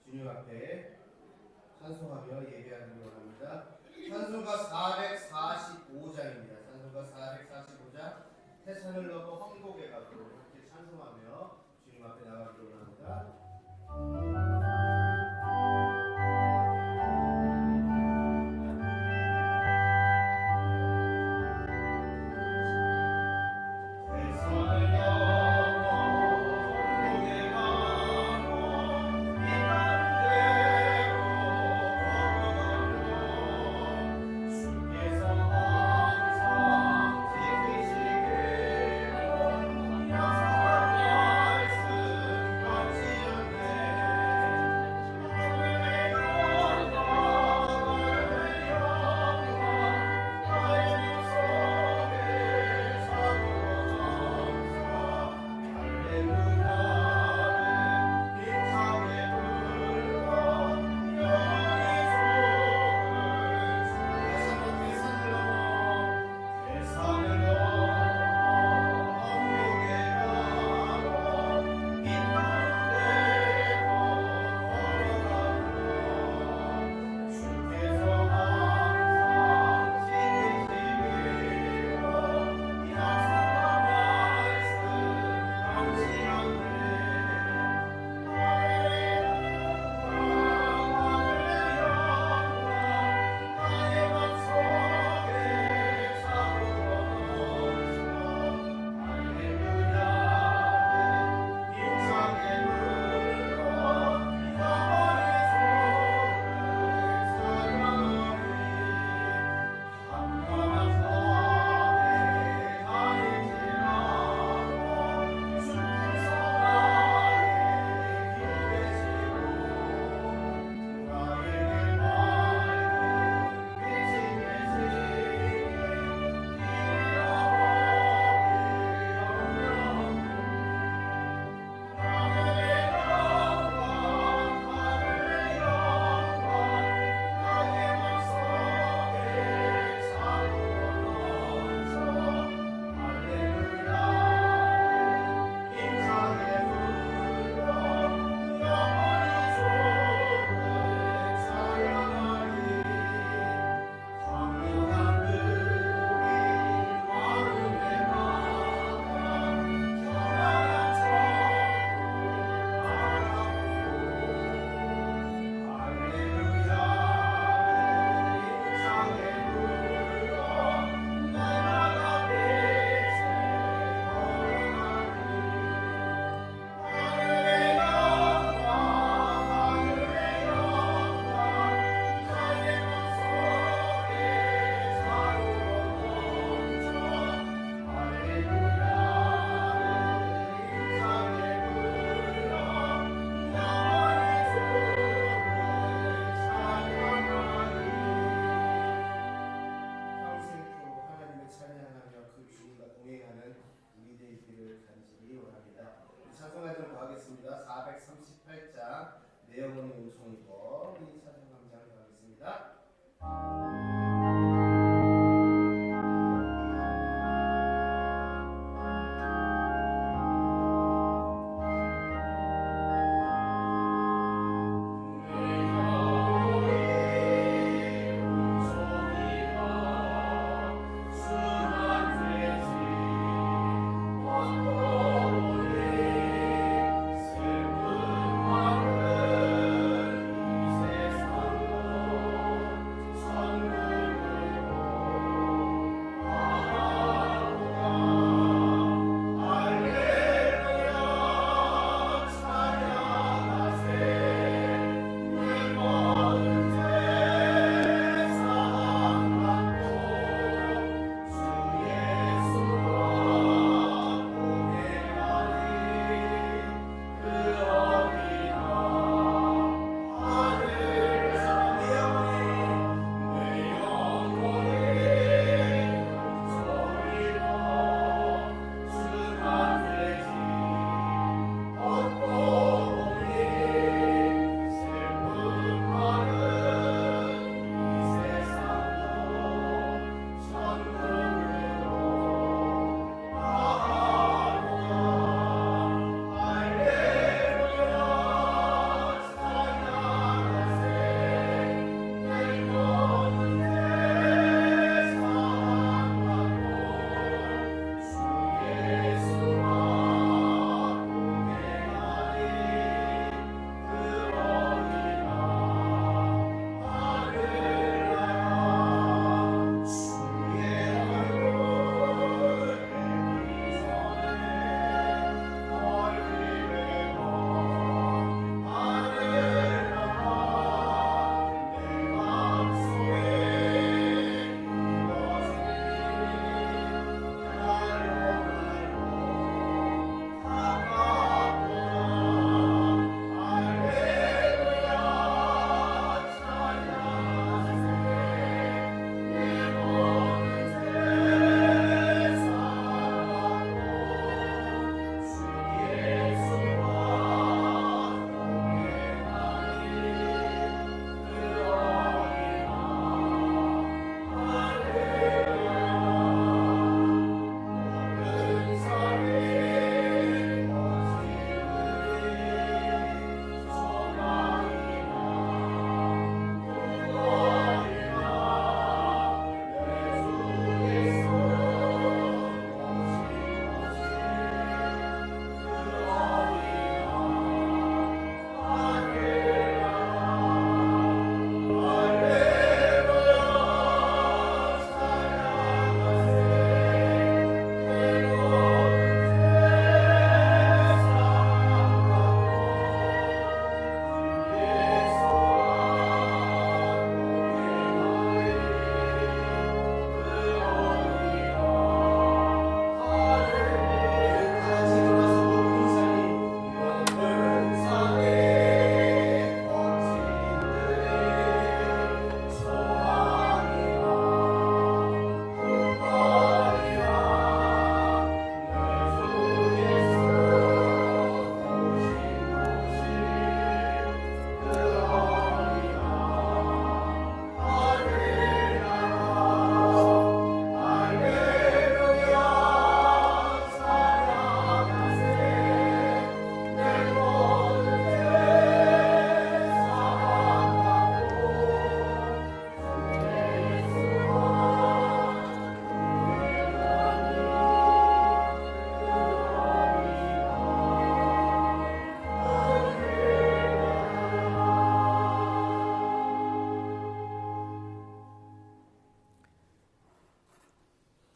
주님 앞에 찬송하며 예배하기를 원합니다. 찬송가 445장입니다. 찬송가 445장 태산을 넘어 황곡에 가도록 이렇게 찬송하며 주님 앞에 나가기를 원합니다. 찬송가좀 더 하겠습니다. 438장 내어보는 음성이고 우리 찬송 감상을 더 하겠습니다. 선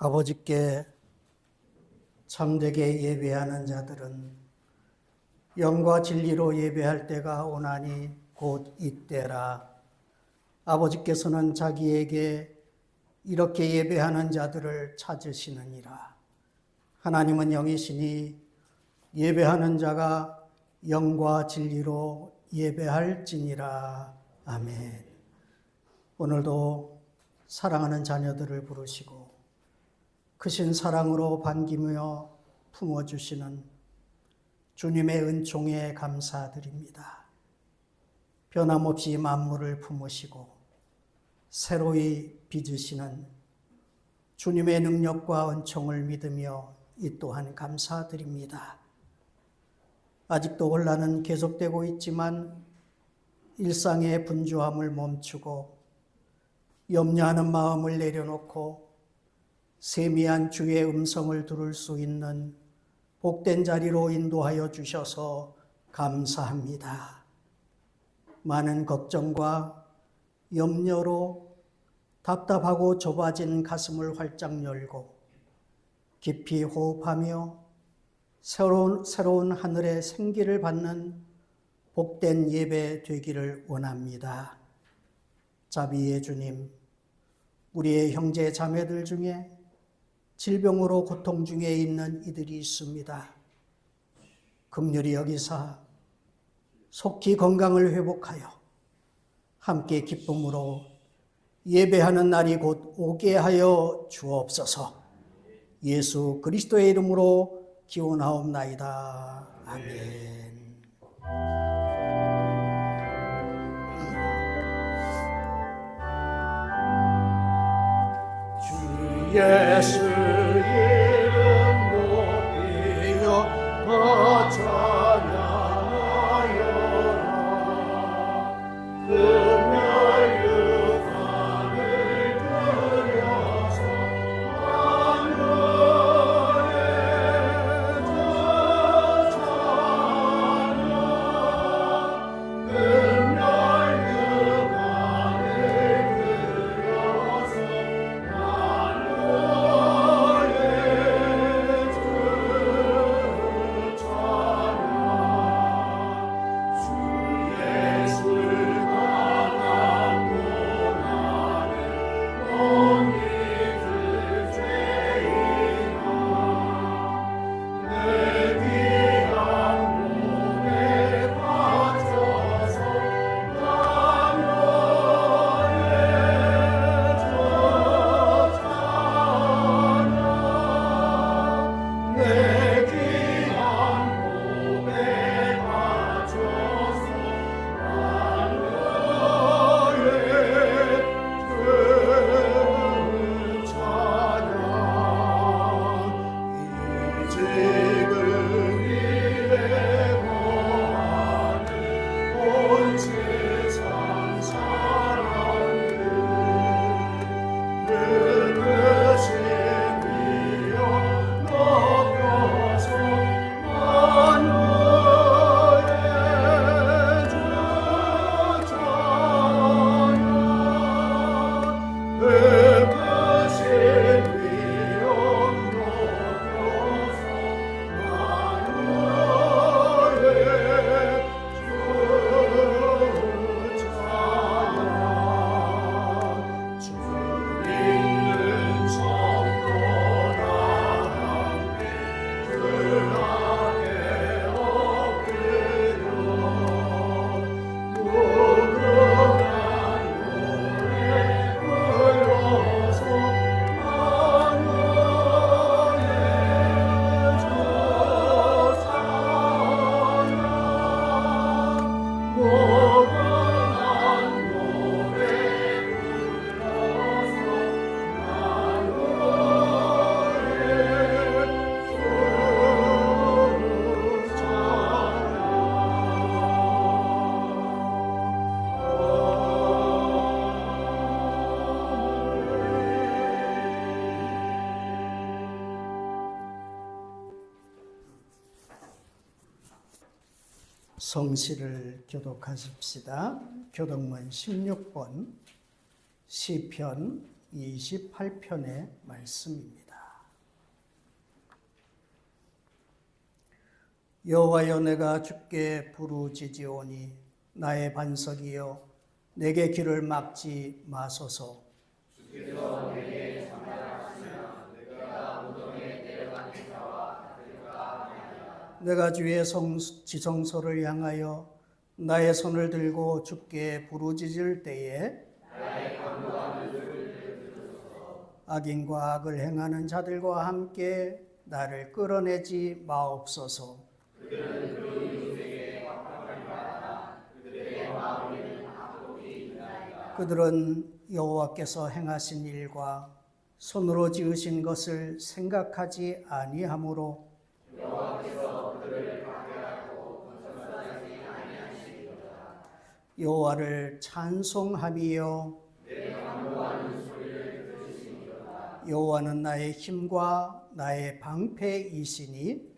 아버지께 참되게 예배하는 자들은 영과 진리로 예배할 때가 오나니 곧 이때라. 아버지께서는 자기에게 이렇게 예배하는 자들을 찾으시느니라. 하나님은 영이시니 예배하는 자가 영과 진리로 예배할지니라. 아멘. 오늘도 사랑하는 자녀들을 부르시고 크신 사랑으로 반기며 품어주시는 주님의 은총에 감사드립니다. 변함없이 만물을 품으시고 새로이 빚으시는 주님의 능력과 은총을 믿으며 이 또한 감사드립니다. 아직도 혼란은 계속되고 있지만 일상의 분주함을 멈추고 염려하는 마음을 내려놓고 세미한 주의 음성을 들을 수 있는 복된 자리로 인도하여 주셔서 감사합니다. 많은 걱정과 염려로 답답하고 좁아진 가슴을 활짝 열고 깊이 호흡하며 새로운 하늘의 생기를 받는 복된 예배 되기를 원합니다. 자비의 주님, 우리의 형제 자매들 중에 질병으로 고통 중에 있는 이들이 있습니다. 긍휼히 여기사 속히 건강을 회복하여 함께 기쁨으로 예배하는 날이 곧 오게 하여 주옵소서. 예수 그리스도의 이름으로 기원하옵나이다. 아멘. 예수 이름 높이여 더 찬양하여라. 금열 유관을 들여서 하늘에 더 찬양. 금열 유관을 들여서 성시를 교독하십시다. 교독문 16번 시편 28편의 말씀입니다. 여호와여, 내가 주께 부르짖으오니 나의 반석이여, 내게 길을 막지 마소서. 내가 주의 지성소를 향하여 나의 손을 들고 주께 부르짖을 때에 악인과 악을 행하는 자들과 함께 나를 끌어내지 마옵소서. 그들은 여호와께서 행하신 일과 손으로 지으신 것을 생각하지 아니하므로 여호와를 찬송하며 여호와는 나의 힘과 나의 방패이시니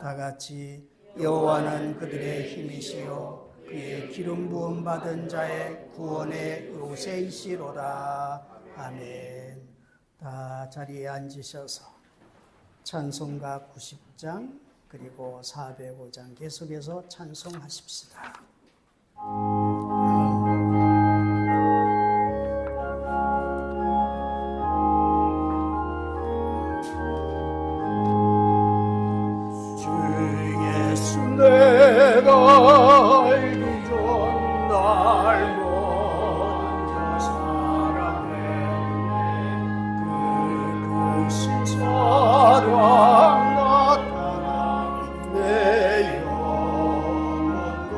다 같이 여호와는 그들의 힘이시요 그의 기름 부음 받은 자의 구원의 요새이시로다. 아멘. 다 자리에 앉으셔서 찬송가 90장 그리고 405장 계속해서 찬송하십시다. 내가 알기 전 날 먼저 사랑해 그 크신 사랑 나타나 내 영혼도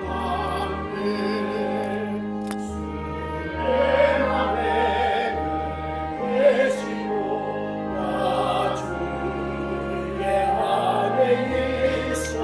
나네 내 맘에 계시고 나 주의 안에 있어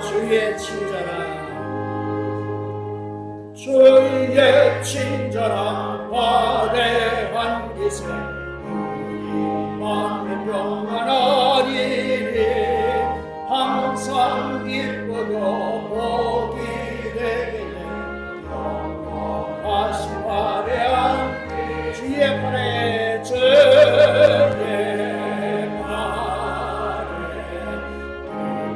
주의 친절한 주의 친절한 화대한 기세 우리만의 평안하리니 항상 기쁘고 복이 되기를 영원하신 화대한 주의 팔에 주의 팔에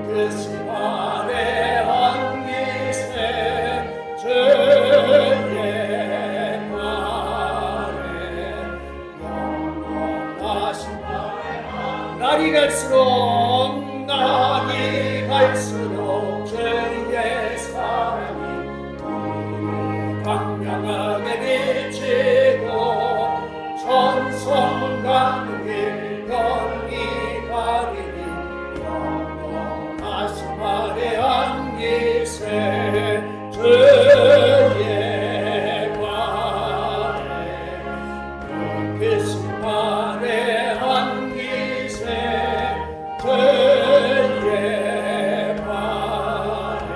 뜻이 화대한 기세 주의 팔에 영원하신 화대한 날이 갈수록 주의 사랑이 강력하게 비치고 천성 가득히 별이 가리니 영원하신 화대한 기세 주의 발에 빛이 화대한 기세 주의 발에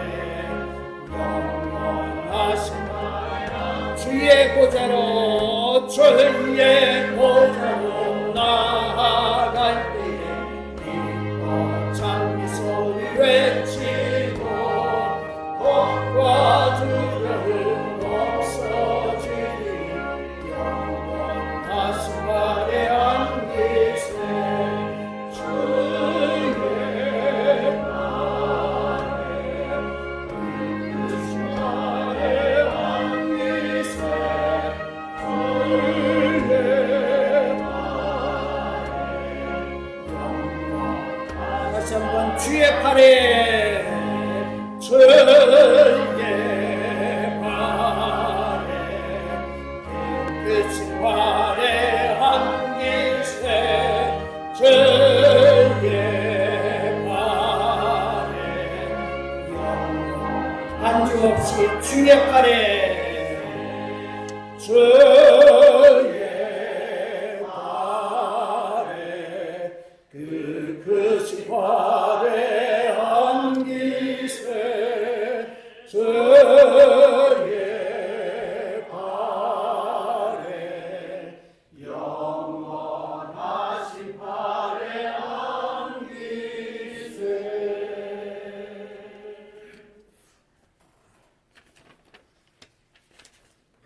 주의 보좌로 주의 보좌로 나아갈 때에 기뻐 장미 소리 외치고 걱과 두려움 없어지리 영원하신 발에 안기세 주의 발에 안기세 다시 한번 주의 팔에 주의 발에 깨끗이 발에 안기세 주의 발에 안주 없이 주의 팔에 주의 발에 그것이 발에 안기세 주의 발에 영원하신 발에 안기세.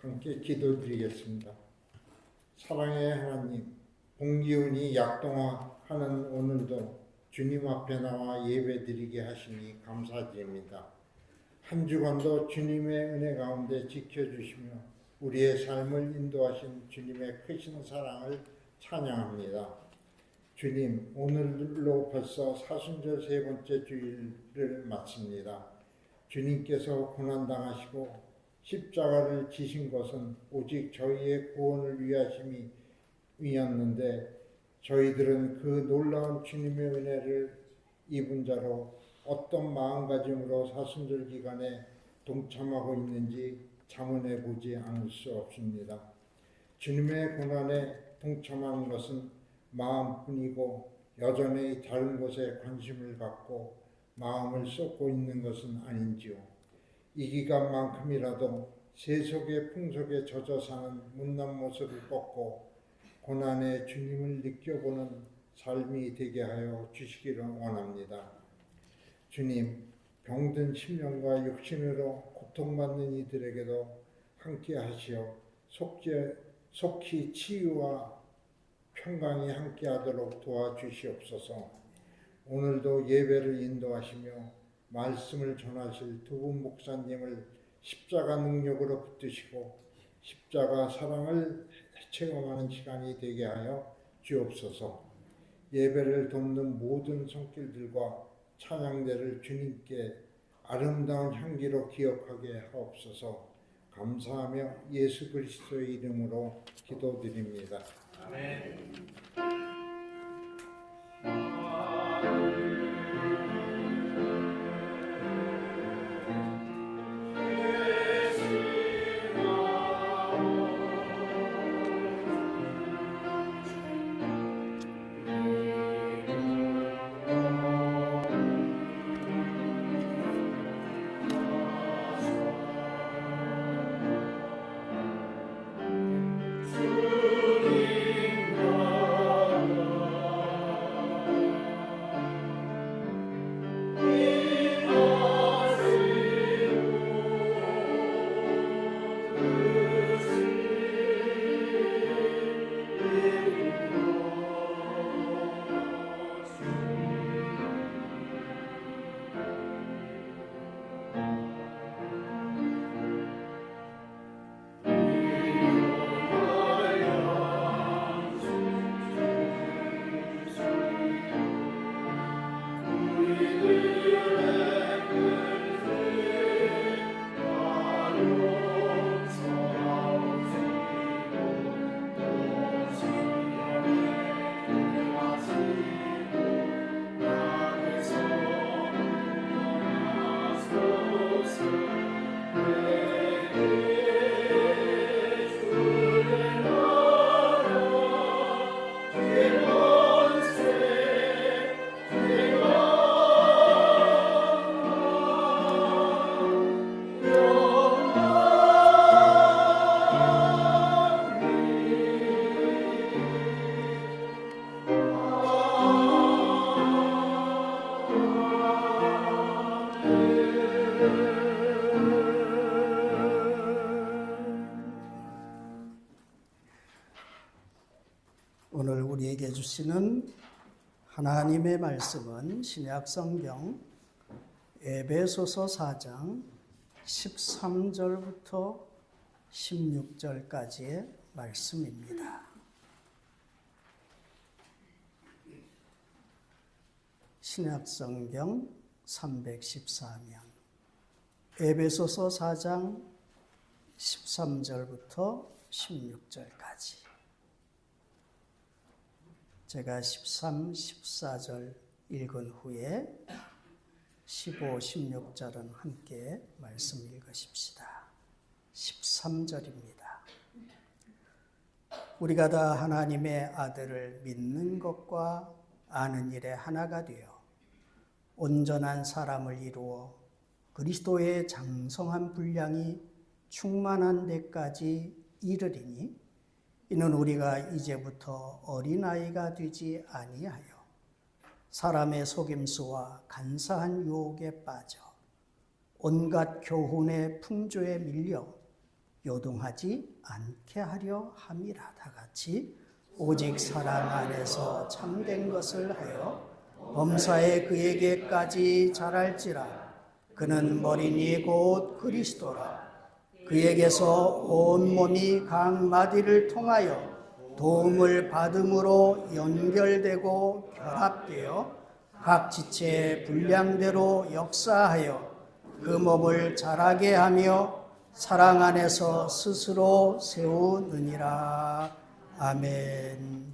함께 기도드리겠습니다. 사랑의 하나님, 복기운이 약동하는 오늘도 주님 앞에 나와 예배드리게 하시니 감사드립니다. 한 주간도 주님의 은혜 가운데 지켜주시며 우리의 삶을 인도하신 주님의 크신 사랑을 찬양합니다. 주님, 오늘로 벌써 사순절 세 번째 주일을 마칩니다. 주님께서 고난당하시고 십자가를 지신 것은 오직 저희의 구원을 위하심이었는데 저희들은 그 놀라운 주님의 은혜를 입은 자로 어떤 마음가짐으로 사순절 기간에 동참하고 있는지 자문해 보지 않을 수 없습니다. 주님의 고난에 동참하는 것은 마음뿐이고 여전히 다른 곳에 관심을 갖고 마음을 쏟고 있는 것은 아닌지요. 이 기간만큼이라도 세속의 풍속에 젖어 사는 못난 모습을 꺾고 고난의 주님을 느껴보는 삶이 되게 하여 주시기를 원합니다. 주님, 병든 심령과 육신으로 고통받는 이들에게도 함께 하시어 속히 치유와 평강이 함께 하도록 도와주시옵소서. 오늘도 예배를 인도하시며 말씀을 전하실 두 분 목사님을 십자가 능력으로 붙드시고 십자가 사랑을 체험하는 시간이 되게 하여 주옵소서. 예배를 돕는 모든 손길들과 찬양대를 주님께 아름다운 향기로 기억하게 하옵소서. 감사하며 예수 그리스도의 이름으로 기도드립니다. 아멘. 주님 우리에게 주시는 하나님의 말씀은 신약 성경 에베소서 4장 13절부터 16절까지의 말씀입니다. 신약 성경 314면 에베소서 4장 13절부터 16절까지. 제가 13, 14절 읽은 후에 15, 16절은 함께 말씀 읽으십시다. 13절입니다. 우리가 다 하나님의 아들을 믿는 것과 아는 일에 하나가 되어 온전한 사람을 이루어 그리스도의 장성한 분량이 충만한 데까지 이르리니 이는 우리가 이제부터 어린아이가 되지 아니하여 사람의 속임수와 간사한 유혹에 빠져 온갖 교훈의 풍조에 밀려 요동하지 않게 하려 함이라. 다 같이 오직 사랑 안에서 참된 것을 하여 범사에 그에게까지 자랄지라. 그는 머리니 곧 그리스도라. 그에게서 온 몸이 각 마디를 통하여 도움을 받음으로 연결되고 결합되어 각 지체의 분량대로 역사하여 그 몸을 자라게 하며 사랑 안에서 스스로 세우느니라. 아멘.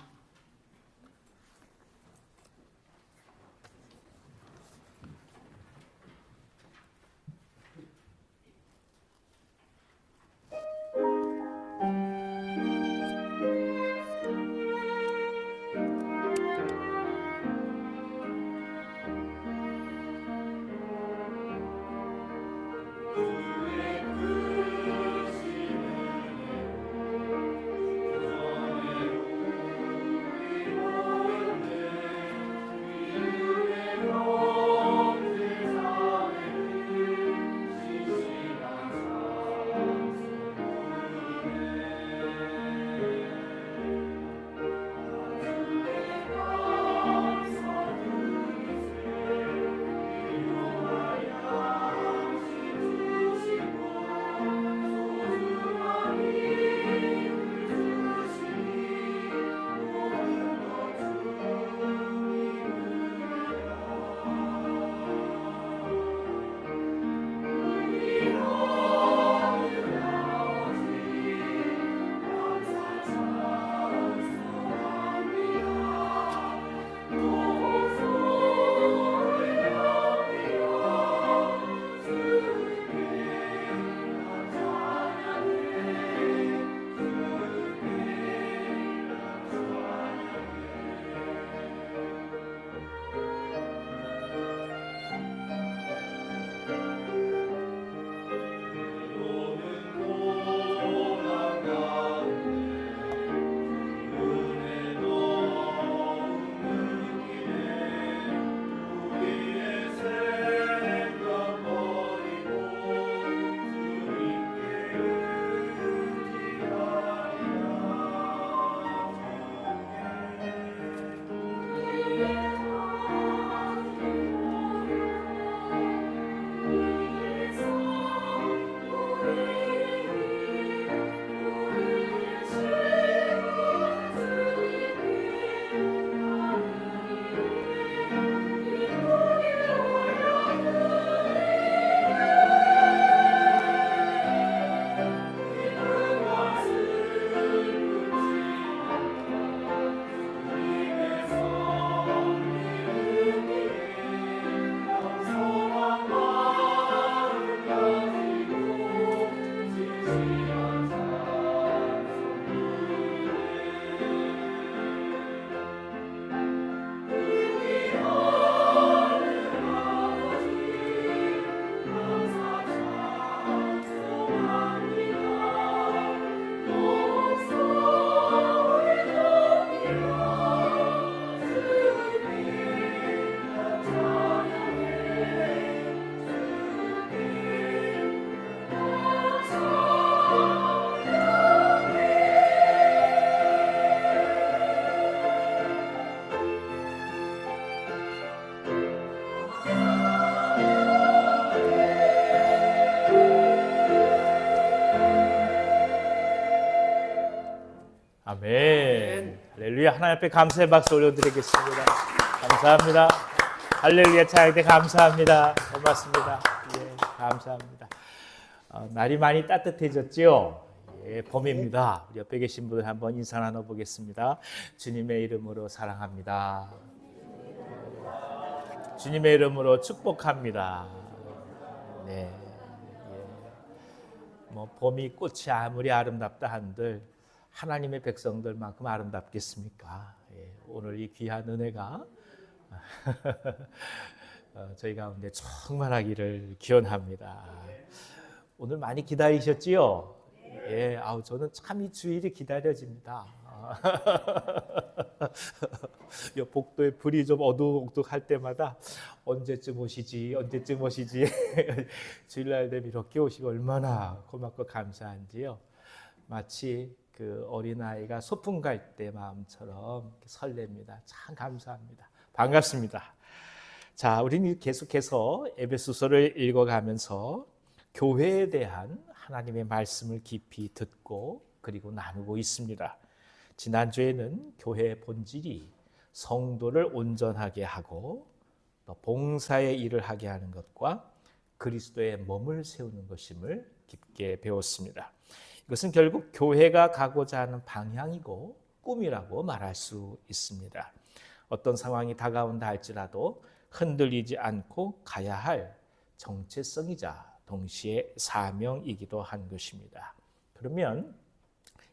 아멘. 할렐루야. 하나님 앞에 감사의 박수 올려드리겠습니다. 감사합니다. 할렐루야. 찬양대 감사합니다. 고맙습니다. 예, 감사합니다. 날이 많이 따뜻해졌지요? 예, 봄입니다. 우리 옆에 계신 분들 한번 인사 나눠보겠습니다. 주님의 이름으로 사랑합니다. 주님의 이름으로 축복합니다. 네. 예. 뭐 봄이 꽃이 아무리 아름답다 한들 하나님의 백성들만큼 아름답겠습니까? 예. 오늘 이 귀한 은혜가 저희 가운데 충만하기를 기원합니다. 오늘 많이 기다리셨지요? 예, 저는 참 이 주일이 기다려집니다. 이 복도에 불이 좀 어둑어둑할 때마다 언제쯤 오시지 주일날 되면 이렇게 오시고 얼마나 고맙고 감사한지요. 마치 그 어린아이가 소풍 갈 때 마음처럼 설렙니다. 참 감사합니다. 반갑습니다. 자, 우리는 계속해서 에베소서를 읽어가면서 교회에 대한 하나님의 말씀을 깊이 듣고 그리고 나누고 있습니다. 지난주에는 교회의 본질이 성도를 온전하게 하고 또 봉사의 일을 하게 하는 것과 그리스도의 몸을 세우는 것임을 깊게 배웠습니다. 이것은 결국 교회가 가고자 하는 방향이고 꿈이라고 말할 수 있습니다. 어떤 상황이 다가온다 할지라도 흔들리지 않고 가야 할 정체성이자 동시에 사명이기도 한 것입니다. 그러면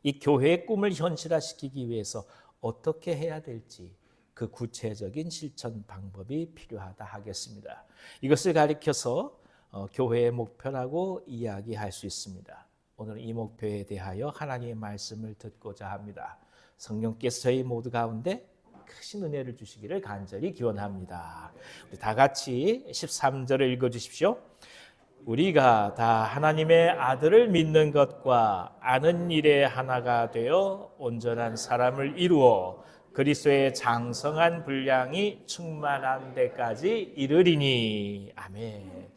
이 교회의 꿈을 현실화시키기 위해서 어떻게 해야 될지 그 구체적인 실천 방법이 필요하다 하겠습니다. 이것을 가리켜서 교회의 목표라고 이야기할 수 있습니다. 오늘 이 목표에 대하여 하나님의 말씀을 듣고자 합니다. 성령께서 저희 모두 가운데 크신 은혜를 주시기를 간절히 기원합니다. 우리 다 같이 13절을 읽어주십시오. 우리가 다 하나님의 아들을 믿는 것과 아는 일에 하나가 되어 온전한 사람을 이루어 그리스도의 장성한 분량이 충만한 데까지 이르리니. 아멘.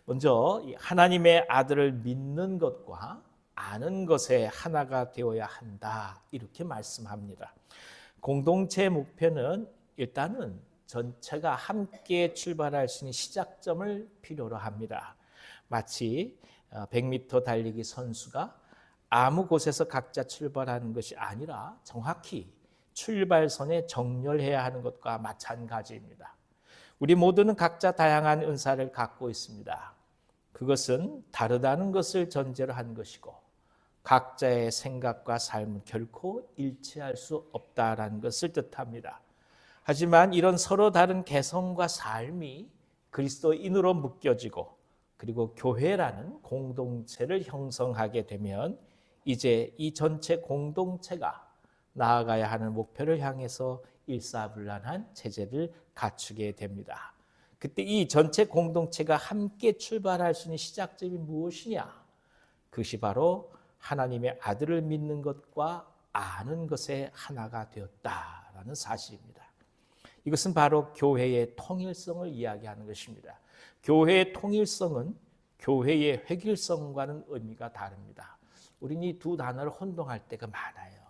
먼저 하나님의 아들을 믿는 것과 아는 것에 하나가 되어야 한다, 이렇게 말씀합니다. 공동체의 목표는 일단은 전체가 함께 출발할 수 있는 시작점을 필요로 합니다. 마치 100m 달리기 선수가 아무 곳에서 각자 출발하는 것이 아니라 정확히 출발선에 정렬해야 하는 것과 마찬가지입니다. 우리 모두는 각자 다양한 은사를 갖고 있습니다. 그것은 다르다는 것을 전제로 한 것이고 각자의 생각과 삶은 결코 일치할 수 없다라는 것을 뜻합니다. 하지만 이런 서로 다른 개성과 삶이 그리스도인으로 묶여지고 그리고 교회라는 공동체를 형성하게 되면 이제 이 전체 공동체가 나아가야 하는 목표를 향해서 일사불란한 체제를 갖추게 됩니다. 그때 이 전체 공동체가 함께 출발할 수 있는 시작점이 무엇이냐? 그것이 바로 하나님의 아들을 믿는 것과 아는 것에 하나가 되었다라는 사실입니다. 이것은 바로 교회의 통일성을 이야기하는 것입니다. 교회의 통일성은 교회의 획일성과는 의미가 다릅니다. 우리는 이 두 단어를 혼동할 때가 많아요.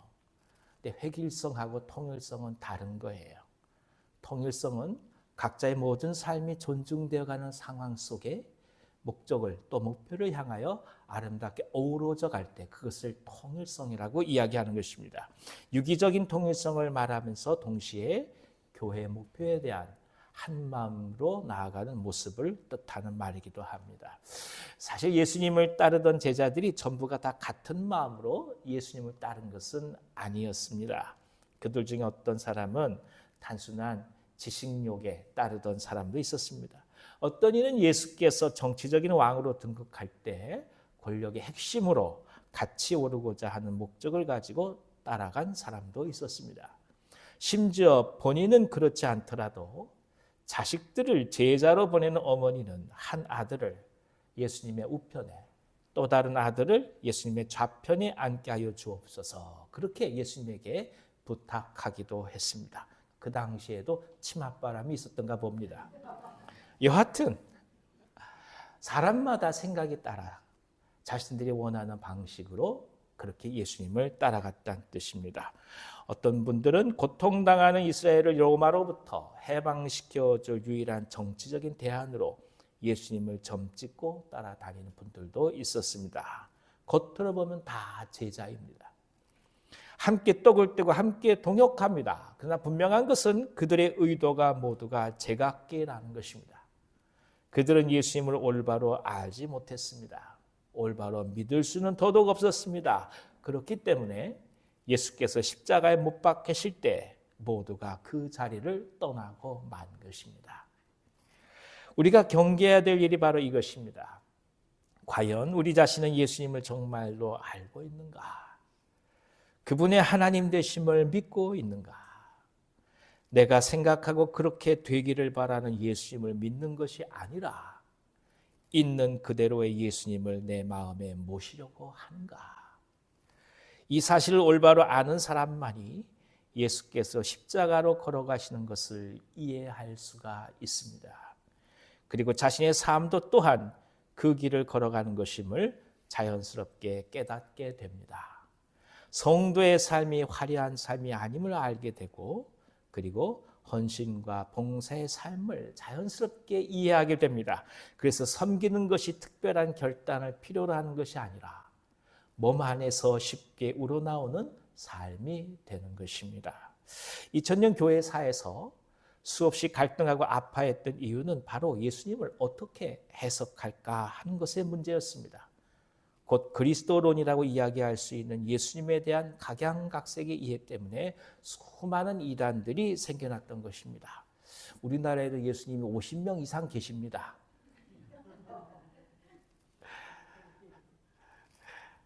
근데 획일성하고 통일성은 다른 거예요. 통일성은 각자의 모든 삶이 존중되어가는 상황 속에 목적을 또 목표를 향하여 아름답게 어우러져 갈 때 그것을 통일성이라고 이야기하는 것입니다. 유기적인 통일성을 말하면서 동시에 교회의 목표에 대한 한 마음으로 나아가는 모습을 뜻하는 말이기도 합니다. 사실 예수님을 따르던 제자들이 전부가 다 같은 마음으로 예수님을 따른 것은 아니었습니다. 그들 중에 어떤 사람은 단순한 지식욕에 따르던 사람도 있었습니다. 어떤 이는 예수께서 정치적인 왕으로 등극할 때 권력의 핵심으로 같이 오르고자 하는 목적을 가지고 따라간 사람도 있었습니다. 심지어 본인은 그렇지 않더라도 자식들을 제자로 보내는 어머니는 한 아들을 예수님의 우편에 또 다른 아들을 예수님의 좌편에 앉게 하여 주옵소서, 그렇게 예수님에게 부탁하기도 했습니다. 그 당시에도 치맛바람이 있었던가 봅니다. 여하튼 사람마다 생각에 따라 자신들이 원하는 방식으로 그렇게 예수님을 따라갔다는 뜻입니다. 어떤 분들은 고통당하는 이스라엘을 로마로부터 해방시켜줄 유일한 정치적인 대안으로 예수님을 점찍고 따라다니는 분들도 있었습니다. 겉으로 보면 다 제자입니다. 함께 떡을 떼고 함께 동역합니다. 그러나 분명한 것은 그들의 의도가 모두가 제각계라는 것입니다. 그들은 예수님을 올바로 알지 못했습니다. 올바로 믿을 수는 더더욱 없었습니다. 그렇기 때문에 예수께서 십자가에 못 박히실 때 모두가 그 자리를 떠나고 만 것입니다. 우리가 경계해야 될 일이 바로 이것입니다. 과연 우리 자신은 예수님을 정말로 알고 있는가? 그분의 하나님 되심을 믿고 있는가? 내가 생각하고 그렇게 되기를 바라는 예수님을 믿는 것이 아니라 있는 그대로의 예수님을 내 마음에 모시려고 하는가? 이 사실을 올바로 아는 사람만이 예수께서 십자가로 걸어가시는 것을 이해할 수가 있습니다. 그리고 자신의 삶도 또한 그 길을 걸어가는 것임을 자연스럽게 깨닫게 됩니다. 성도의 삶이 화려한 삶이 아님을 알게 되고 그리고 헌신과 봉사의 삶을 자연스럽게 이해하게 됩니다. 그래서 섬기는 것이 특별한 결단을 필요로 하는 것이 아니라 몸 안에서 쉽게 우러나오는 삶이 되는 것입니다. 2000년 교회사에서 수없이 갈등하고 아파했던 이유는 바로 예수님을 어떻게 해석할까 하는 것의 문제였습니다. 곧 그리스도론이라고 이야기할 수 있는 예수님에 대한 각양각색의 이해 때문에 수많은 이단들이 생겨났던 것입니다. 우리나라에도 예수님이 50명 이상 계십니다.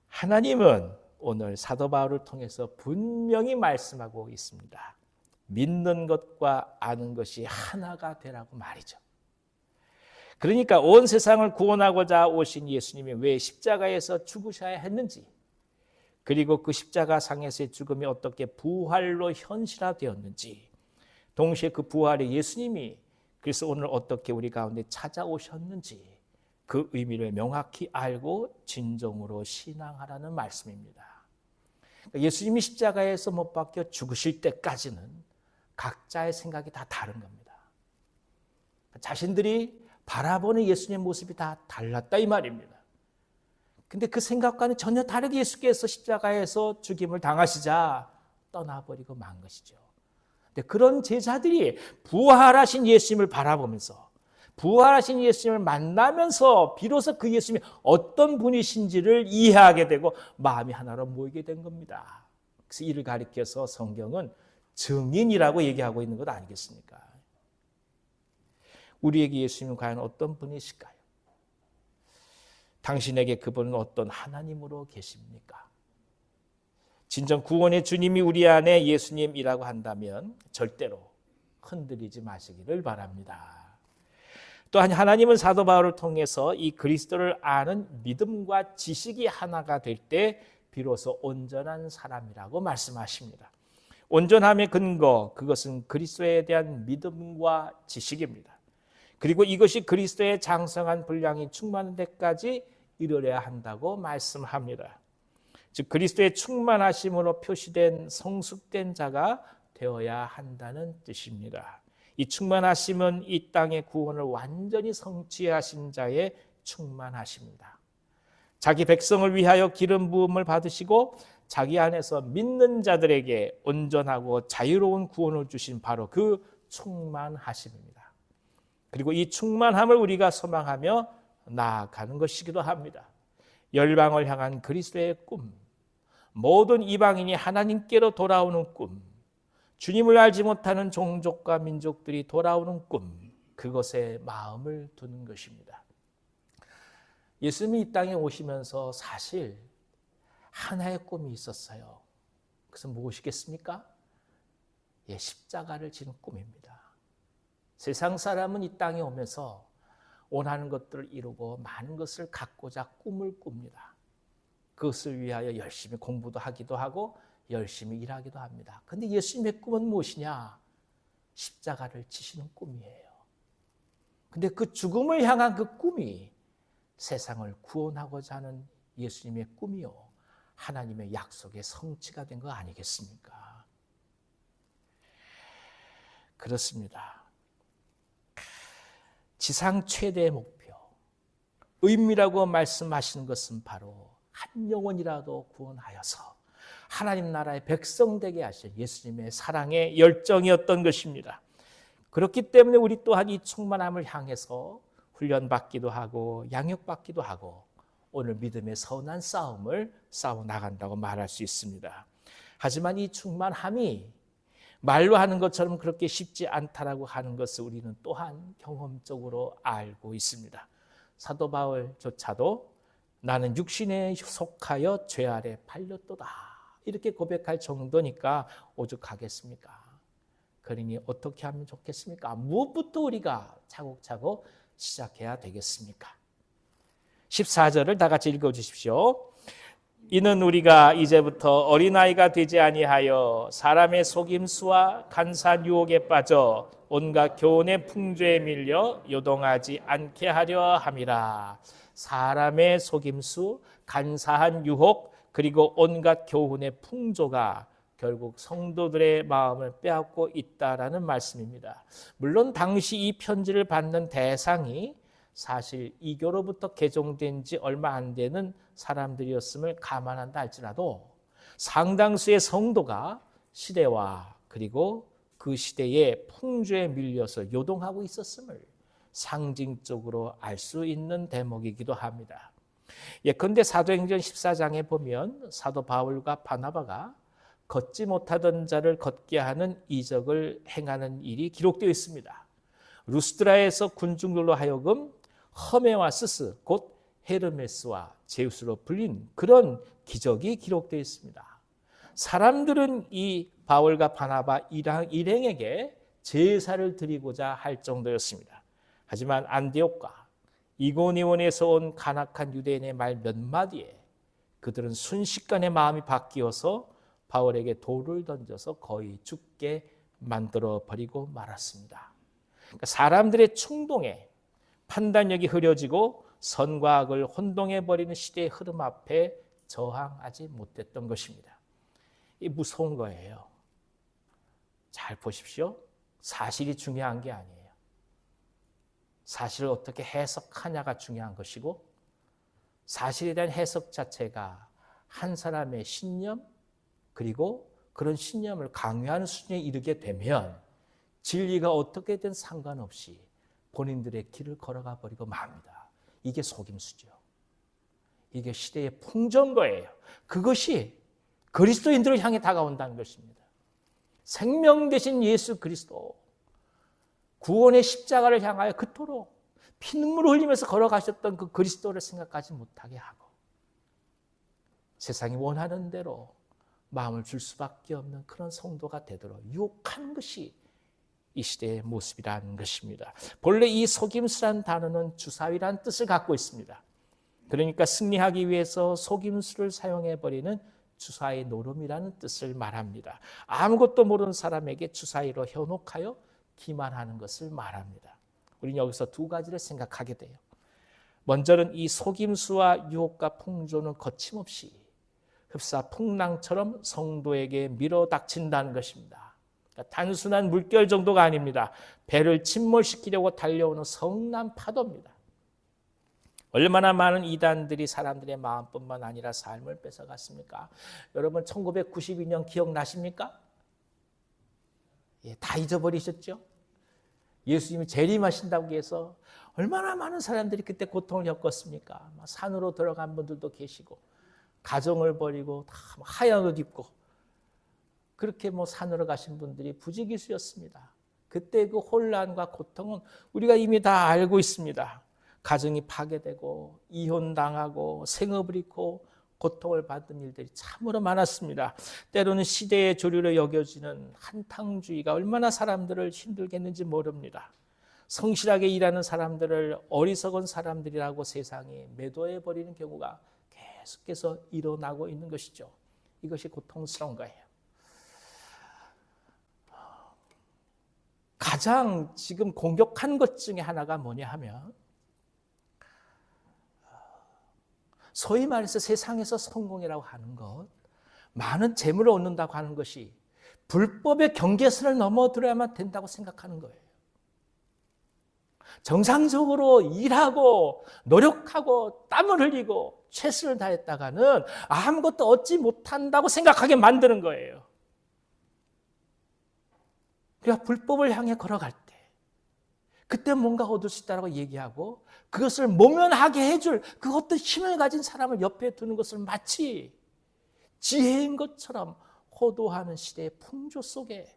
하나님은 오늘 사도 바울을 통해서 분명히 말씀하고 있습니다. 믿는 것과 아는 것이 하나가 되라고 말이죠. 그러니까 온 세상을 구원하고자 오신 예수님이 왜 십자가에서 죽으셔야 했는지, 그리고 그 십자가상에서의 죽음이 어떻게 부활로 현실화되었는지, 동시에 그 부활의 예수님이 그래서 오늘 어떻게 우리 가운데 찾아오셨는지 그 의미를 명확히 알고 진정으로 신앙하라는 말씀입니다. 예수님이 십자가에서 못 박혀 죽으실 때까지는 각자의 생각이 다 다른 겁니다. 자신들이 바라보는 예수님의 모습이 다 달랐다 이 말입니다. 근데 그 생각과는 전혀 다르게 예수께서 십자가에서 죽임을 당하시자 떠나버리고 만 것이죠. 근데 그런 제자들이 부활하신 예수님을 바라보면서 부활하신 예수님을 만나면서 비로소 그 예수님이 어떤 분이신지를 이해하게 되고 마음이 하나로 모이게 된 겁니다. 그래서 이를 가리켜서 성경은 증인이라고 얘기하고 있는 것 아니겠습니까? 우리에게 예수님은 과연 어떤 분이실까요? 당신에게 그분은 어떤 하나님으로 계십니까? 진정 구원의 주님이 우리 안에 예수님이라고 한다면 절대로 흔들리지 마시기를 바랍니다. 또한 하나님은 사도 바울을 통해서 이 그리스도를 아는 믿음과 지식이 하나가 될 때 비로소 온전한 사람이라고 말씀하십니다. 온전함의 근거, 그것은 그리스도에 대한 믿음과 지식입니다. 그리고 이것이 그리스도의 장성한 분량이 충만한 데까지 이르러야 한다고 말씀합니다. 즉 그리스도의 충만하심으로 표시된 성숙된 자가 되어야 한다는 뜻입니다. 이 충만하심은 이 땅의 구원을 완전히 성취하신 자의 충만하십니다. 자기 백성을 위하여 기름 부음을 받으시고 자기 안에서 믿는 자들에게 온전하고 자유로운 구원을 주신 바로 그 충만하심입니다. 그리고 이 충만함을 우리가 소망하며 나아가는 것이기도 합니다. 열방을 향한 그리스도의 꿈, 모든 이방인이 하나님께로 돌아오는 꿈, 주님을 알지 못하는 종족과 민족들이 돌아오는 꿈, 그것에 마음을 두는 것입니다. 예수님이 이 땅에 오시면서 사실 하나의 꿈이 있었어요. 그래서 무엇이겠습니까? 십자가를 지는 꿈입니다. 세상 사람은 이 땅에 오면서 원하는 것들을 이루고 많은 것을 갖고자 꿈을 꿉니다. 그것을 위하여 열심히 공부도 하기도 하고 열심히 일하기도 합니다. 그런데 예수님의 꿈은 무엇이냐? 십자가를 지시는 꿈이에요. 근데 그 죽음을 향한 그 꿈이 세상을 구원하고자 하는 예수님의 꿈이요, 하나님의 약속의 성취가 된 거 아니겠습니까? 그렇습니다. 지상 최대의 목표, 의미라고 말씀하시는 것은 바로 한 영혼이라도 구원하여서 하나님 나라의 백성 되게 하신 예수님의 사랑의 열정이었던 것입니다. 그렇기 때문에 우리 또한 이 충만함을 향해서 훈련받기도 하고 양육받기도 하고 오늘 믿음의 선한 싸움을 싸워 나간다고 말할 수 있습니다. 하지만 이 충만함이 말로 하는 것처럼 그렇게 쉽지 않다라고 하는 것을 우리는 또한 경험적으로 알고 있습니다. 사도 바울조차도 나는 육신에 속하여 죄 아래 팔렸도다 이렇게 고백할 정도니까 오죽하겠습니까? 그러니 어떻게 하면 좋겠습니까? 무엇부터 우리가 차곡차곡 시작해야 되겠습니까? 14절을 다 같이 읽어주십시오. 이는 우리가 이제부터 어린아이가 되지 아니하여 사람의 속임수와 간사한 유혹에 빠져 온갖 교훈의 풍조에 밀려 요동하지 않게 하려 함이라. 사람의 속임수, 간사한 유혹, 그리고 온갖 교훈의 풍조가 결국 성도들의 마음을 빼앗고 있다라는 말씀입니다. 물론 당시 이 편지를 받는 대상이 사실 이교로부터 개종된 지 얼마 안 되는 사람들이었음을 감안한다 할지라도 상당수의 성도가 시대와 그리고 그 시대의 풍조에 밀려서 요동하고 있었음을 상징적으로 알 수 있는 대목이기도 합니다. 예컨대 사도행전 14장에 보면 사도 바울과 바나바가 걷지 못하던 자를 걷게 하는 이적을 행하는 일이 기록되어 있습니다. 루스드라에서 군중들로 하여금 허메와 스스 곧 헤르메스와 제우스로 불린 그런 기적이 기록되어 있습니다. 사람들은 이 바울과 바나바 일행에게 제사를 드리고자 할 정도였습니다. 하지만 안디옥과 이고니온에서 온 간악한 유대인의 말 몇 마디에 그들은 순식간에 마음이 바뀌어서 바울에게 돌을 던져서 거의 죽게 만들어 버리고 말았습니다. 그러니까 사람들의 충동에 판단력이 흐려지고 선과 악을 혼동해버리는 시대의 흐름 앞에 저항하지 못했던 것입니다. 이 무서운 거예요. 잘 보십시오. 사실이 중요한 게 아니에요. 사실을 어떻게 해석하냐가 중요한 것이고 사실에 대한 해석 자체가 한 사람의 신념 그리고 그런 신념을 강요하는 수준에 이르게 되면 진리가 어떻게든 상관없이 본인들의 길을 걸어가 버리고 맙니다. 이게 속임수죠. 이게 시대의 풍조인 거예요. 그것이 그리스도인들을 향해 다가온다는 것입니다. 생명 되신 예수 그리스도, 구원의 십자가를 향하여 그토록 피눈물을 흘리면서 걸어가셨던 그 그리스도를 생각하지 못하게 하고 세상이 원하는 대로 마음을 줄 수밖에 없는 그런 성도가 되도록 유혹하는 것이 이 시대의 모습이라는 것입니다. 본래 이 속임수란 단어는 주사위란 뜻을 갖고 있습니다. 그러니까 승리하기 위해서 속임수를 사용해버리는 주사위 노름이라는 뜻을 말합니다. 아무것도 모르는 사람에게 주사위로 현혹하여 기만하는 것을 말합니다. 우리는 여기서 두 가지를 생각하게 돼요. 먼저는 이 속임수와 유혹과 풍조는 거침없이 흡사 풍랑처럼 성도에게 밀어닥친다는 것입니다. 그러니까 단순한 물결 정도가 아닙니다. 배를 침몰시키려고 달려오는 성난 파도입니다. 얼마나 많은 이단들이 사람들의 마음뿐만 아니라 삶을 뺏어갔습니까? 여러분 1992년 기억나십니까? 다 잊어버리셨죠? 예수님이 재림하신다고 해서 얼마나 많은 사람들이 그때 고통을 겪었습니까? 산으로 들어간 분들도 계시고 가정을 버리고 다 하얀 옷 입고 그렇게 산으로 가신 분들이 부지기수였습니다. 그때 그 혼란과 고통은 우리가 이미 다 알고 있습니다. 가정이 파괴되고 이혼당하고 생업을 잃고 고통을 받은 일들이 참으로 많았습니다. 때로는 시대의 조류로 여겨지는 한탕주의가 얼마나 사람들을 힘들게 했는지 모릅니다. 성실하게 일하는 사람들을 어리석은 사람들이라고 세상이 매도해버리는 경우가 계속해서 일어나고 있는 것이죠. 이것이 고통스러운 거예요. 가장 지금 공격한 것 중에 하나가 뭐냐 하면 소위 말해서 세상에서 성공이라고 하는 것, 많은 재물을 얻는다고 하는 것이 불법의 경계선을 넘어들어야만 된다고 생각하는 거예요. 정상적으로 일하고 노력하고 땀을 흘리고 최선을 다했다가는 아무것도 얻지 못한다고 생각하게 만드는 거예요. 그러니까 불법을 향해 걸어갈 때 그때 뭔가 얻을 수 있다고 얘기하고 그것을 모면하게 해줄 그 어떤 힘을 가진 사람을 옆에 두는 것을 마치 지혜인 것처럼 호도하는 시대의 풍조 속에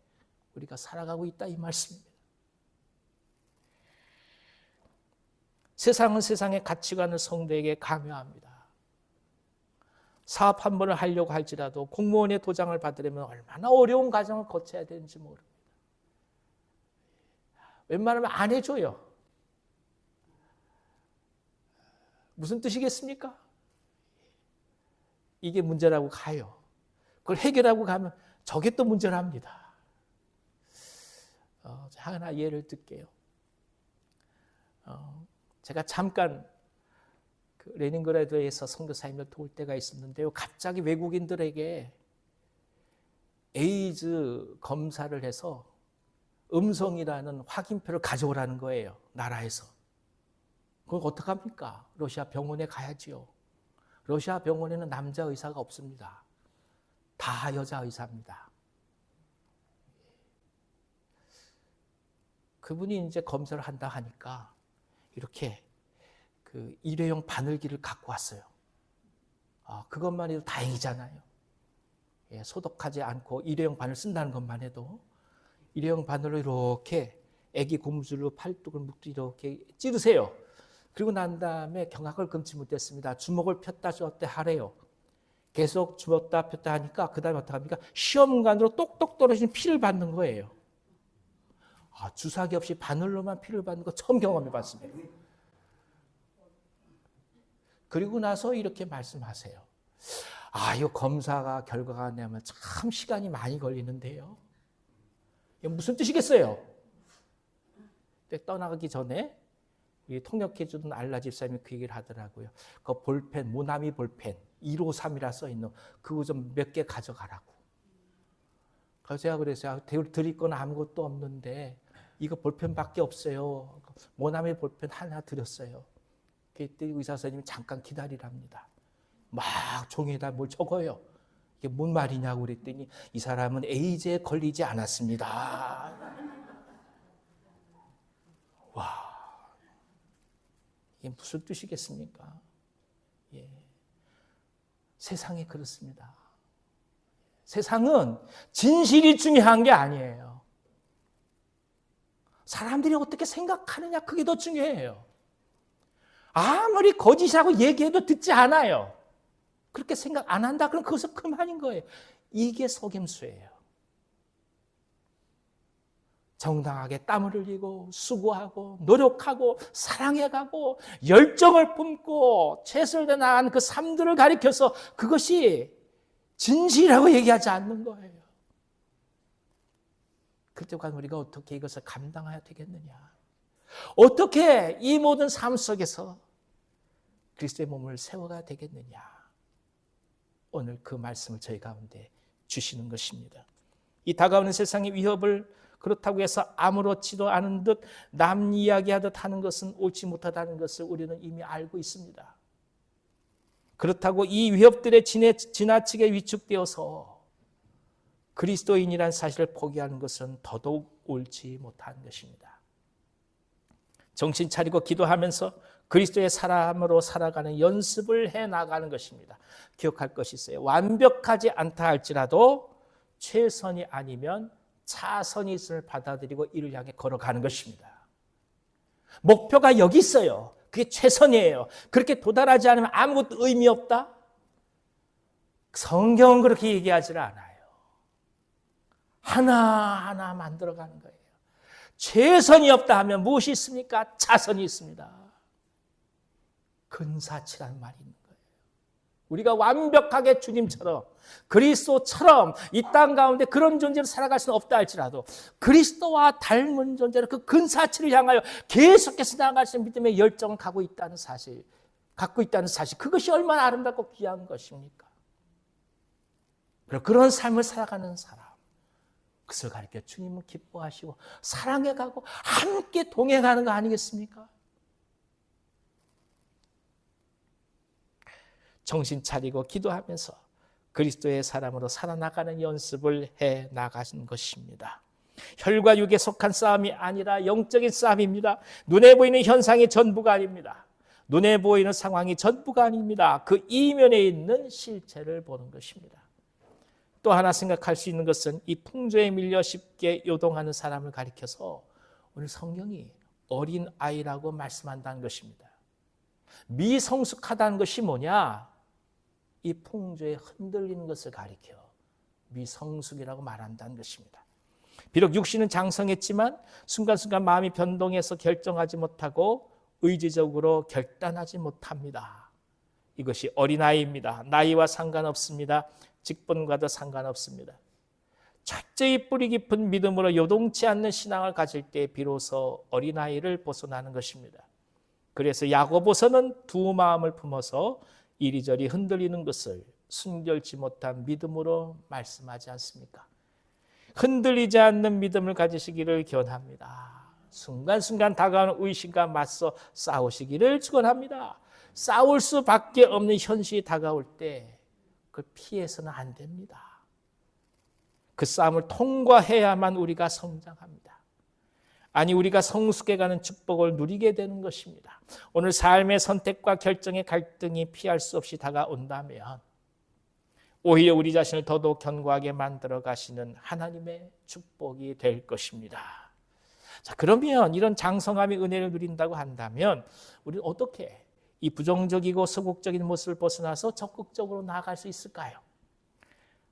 우리가 살아가고 있다 이 말씀입니다. 세상은 세상의 가치관을 성도에게 강요합니다. 사업 한 번을 하려고 할지라도 공무원의 도장을 받으려면 얼마나 어려운 과정을 거쳐야 되는지 모릅니다. 웬만하면 안 해줘요. 무슨 뜻이겠습니까? 이게 문제라고 가요. 그걸 해결하고 가면 저게 또 문제랍니다. 하나 예를 들게요. 제가 잠깐 그 레닌그라드에서 선교사님을 도울 때가 있었는데요. 갑자기 외국인들에게 에이즈 검사를 해서 음성이라는 확인표를 가져오라는 거예요. 나라에서. 그걸 어떡합니까? 러시아 병원에 가야지요. 러시아 병원에는 남자 의사가 없습니다. 다 여자 의사입니다. 그분이 이제 검사를 한다 하니까 이렇게 그 일회용 바늘기를 갖고 왔어요. 그것만 해도 다행이잖아요. 예, 소독하지 않고 일회용 바늘 쓴다는 것만 해도 일회용 바늘로 이렇게 애기 고무줄로 팔뚝을 묶고 이렇게 찌르세요. 그리고 난 다음에 경악을 금치 못했습니다. 주먹을 폈다 줬다 하래요. 계속 주었다 폈다 하니까 그 다음에 어떻게 합니까? 시험관으로 똑똑 떨어진 피를 받는 거예요. 주사기 없이 바늘로만 피를 받는 거 처음 경험해 봤습니다. 그리고 나서 이렇게 말씀하세요. 이거 검사가 결과가 나면 참 시간이 많이 걸리는데요. 이게 무슨 뜻이겠어요? 떠나가기 전에 이 통역해주던 알라 집사님이 그 얘기를 하더라고요. 그 볼펜, 모나미 볼펜 153이라 써있는 그거 좀 몇 개 가져가라고. 그래서 제가 그랬어요. 드릴 건 아무것도 없는데 이거 볼펜밖에 없어요. 모나미 볼펜 하나 드렸어요. 그때 의사 선생님이 잠깐 기다리랍니다. 막 종이에다 뭘 적어요. 이게 뭔 말이냐고 그랬더니 이 사람은 에이즈에 걸리지 않았습니다. 와, 이게 무슨 뜻이겠습니까? 예. 세상이 그렇습니다. 세상은 진실이 중요한 게 아니에요. 사람들이 어떻게 생각하느냐 그게 더 중요해요. 아무리 거짓이라고 얘기해도 듣지 않아요. 그렇게 생각 안 한다 그럼 그것은 그만인 거예요. 이게 속임수예요. 정당하게 땀을 흘리고 수고하고 노력하고 사랑해가고 열정을 품고 최선을 다해 나가는 그 삶들을 가리켜서 그것이 진실이라고 얘기하지 않는 거예요. 그때까지 우리가 어떻게 이것을 감당해야 되겠느냐? 어떻게 이 모든 삶 속에서 그리스도의 몸을 세워가야 되겠느냐? 오늘 그 말씀을 저희 가운데 주시는 것입니다. 이 다가오는 세상의 위협을 그렇다고 해서 아무렇지도 않은 듯 남 이야기하듯 하는 것은 옳지 못하다는 것을 우리는 이미 알고 있습니다. 그렇다고 이 위협들에 지나치게 위축되어서 그리스도인이란 사실을 포기하는 것은 더더욱 옳지 못한 것입니다. 정신 차리고 기도하면서 그리스도의 사람으로 살아가는 연습을 해나가는 것입니다. 기억할 것이 있어요. 완벽하지 않다 할지라도 최선이 아니면 차선이 있음을 받아들이고 이를 향해 걸어가는 것입니다. 목표가 여기 있어요. 그게 최선이에요. 그렇게 도달하지 않으면 아무것도 의미 없다? 성경은 그렇게 얘기하지 않아요. 하나하나 만들어가는 거예요. 최선이 없다 하면 무엇이 있습니까? 차선이 있습니다. 근사치라는 말이 있는 거예요. 우리가 완벽하게 주님처럼 그리스도처럼 이 땅 가운데 그런 존재로 살아갈 수는 없다 할지라도 그리스도와 닮은 존재로 그 근사치를 향하여 계속해서 나아갈 수 있는 믿음의 열정을 가고 있다는 사실, 갖고 있다는 사실, 그것이 얼마나 아름답고 귀한 것입니까? 그런 삶을 살아가는 사람, 그것을 가리켜 주님은 기뻐하시고 사랑해가고 함께 동행하는 거 아니겠습니까? 정신 차리고 기도하면서 그리스도의 사람으로 살아나가는 연습을 해 나가는 것입니다. 혈과 육에 속한 싸움이 아니라 영적인 싸움입니다. 눈에 보이는 현상이 전부가 아닙니다. 눈에 보이는 상황이 전부가 아닙니다. 그 이면에 있는 실체를 보는 것입니다. 또 하나 생각할 수 있는 것은 이 풍조에 밀려 쉽게 요동하는 사람을 가리켜서 오늘 성경이 어린 아이라고 말씀한다는 것입니다. 미성숙하다는 것이 뭐냐? 이 풍조에 흔들리는 것을 가리켜 미성숙이라고 말한다는 것입니다. 비록 육신은 장성했지만 순간순간 마음이 변동해서 결정하지 못하고 의지적으로 결단하지 못합니다. 이것이 어린아이입니다. 나이와 상관없습니다. 직분과도 상관없습니다. 철저히 뿌리 깊은 믿음으로 요동치 않는 신앙을 가질 때 비로소 어린아이를 벗어나는 것입니다. 그래서 야고보서는 두 마음을 품어서 이리저리 흔들리는 것을 순결치 못한 믿음으로 말씀하지 않습니까? 흔들리지 않는 믿음을 가지시기를 권합니다. 순간순간 다가오는 의심과 맞서 싸우시기를 축원합니다. 싸울 수밖에 없는 현실이 다가올 때 그걸 피해서는 안 됩니다. 그 싸움을 통과해야만 우리가 성장합니다. 아니, 우리가 성숙해가는 축복을 누리게 되는 것입니다. 오늘 삶의 선택과 결정의 갈등이 피할 수 없이 다가온다면 오히려 우리 자신을 더더욱 견고하게 만들어 가시는 하나님의 축복이 될 것입니다. 자, 그러면 이런 장성함의 은혜를 누린다고 한다면 우리는 어떻게 이 부정적이고 소극적인 모습을 벗어나서 적극적으로 나아갈 수 있을까요?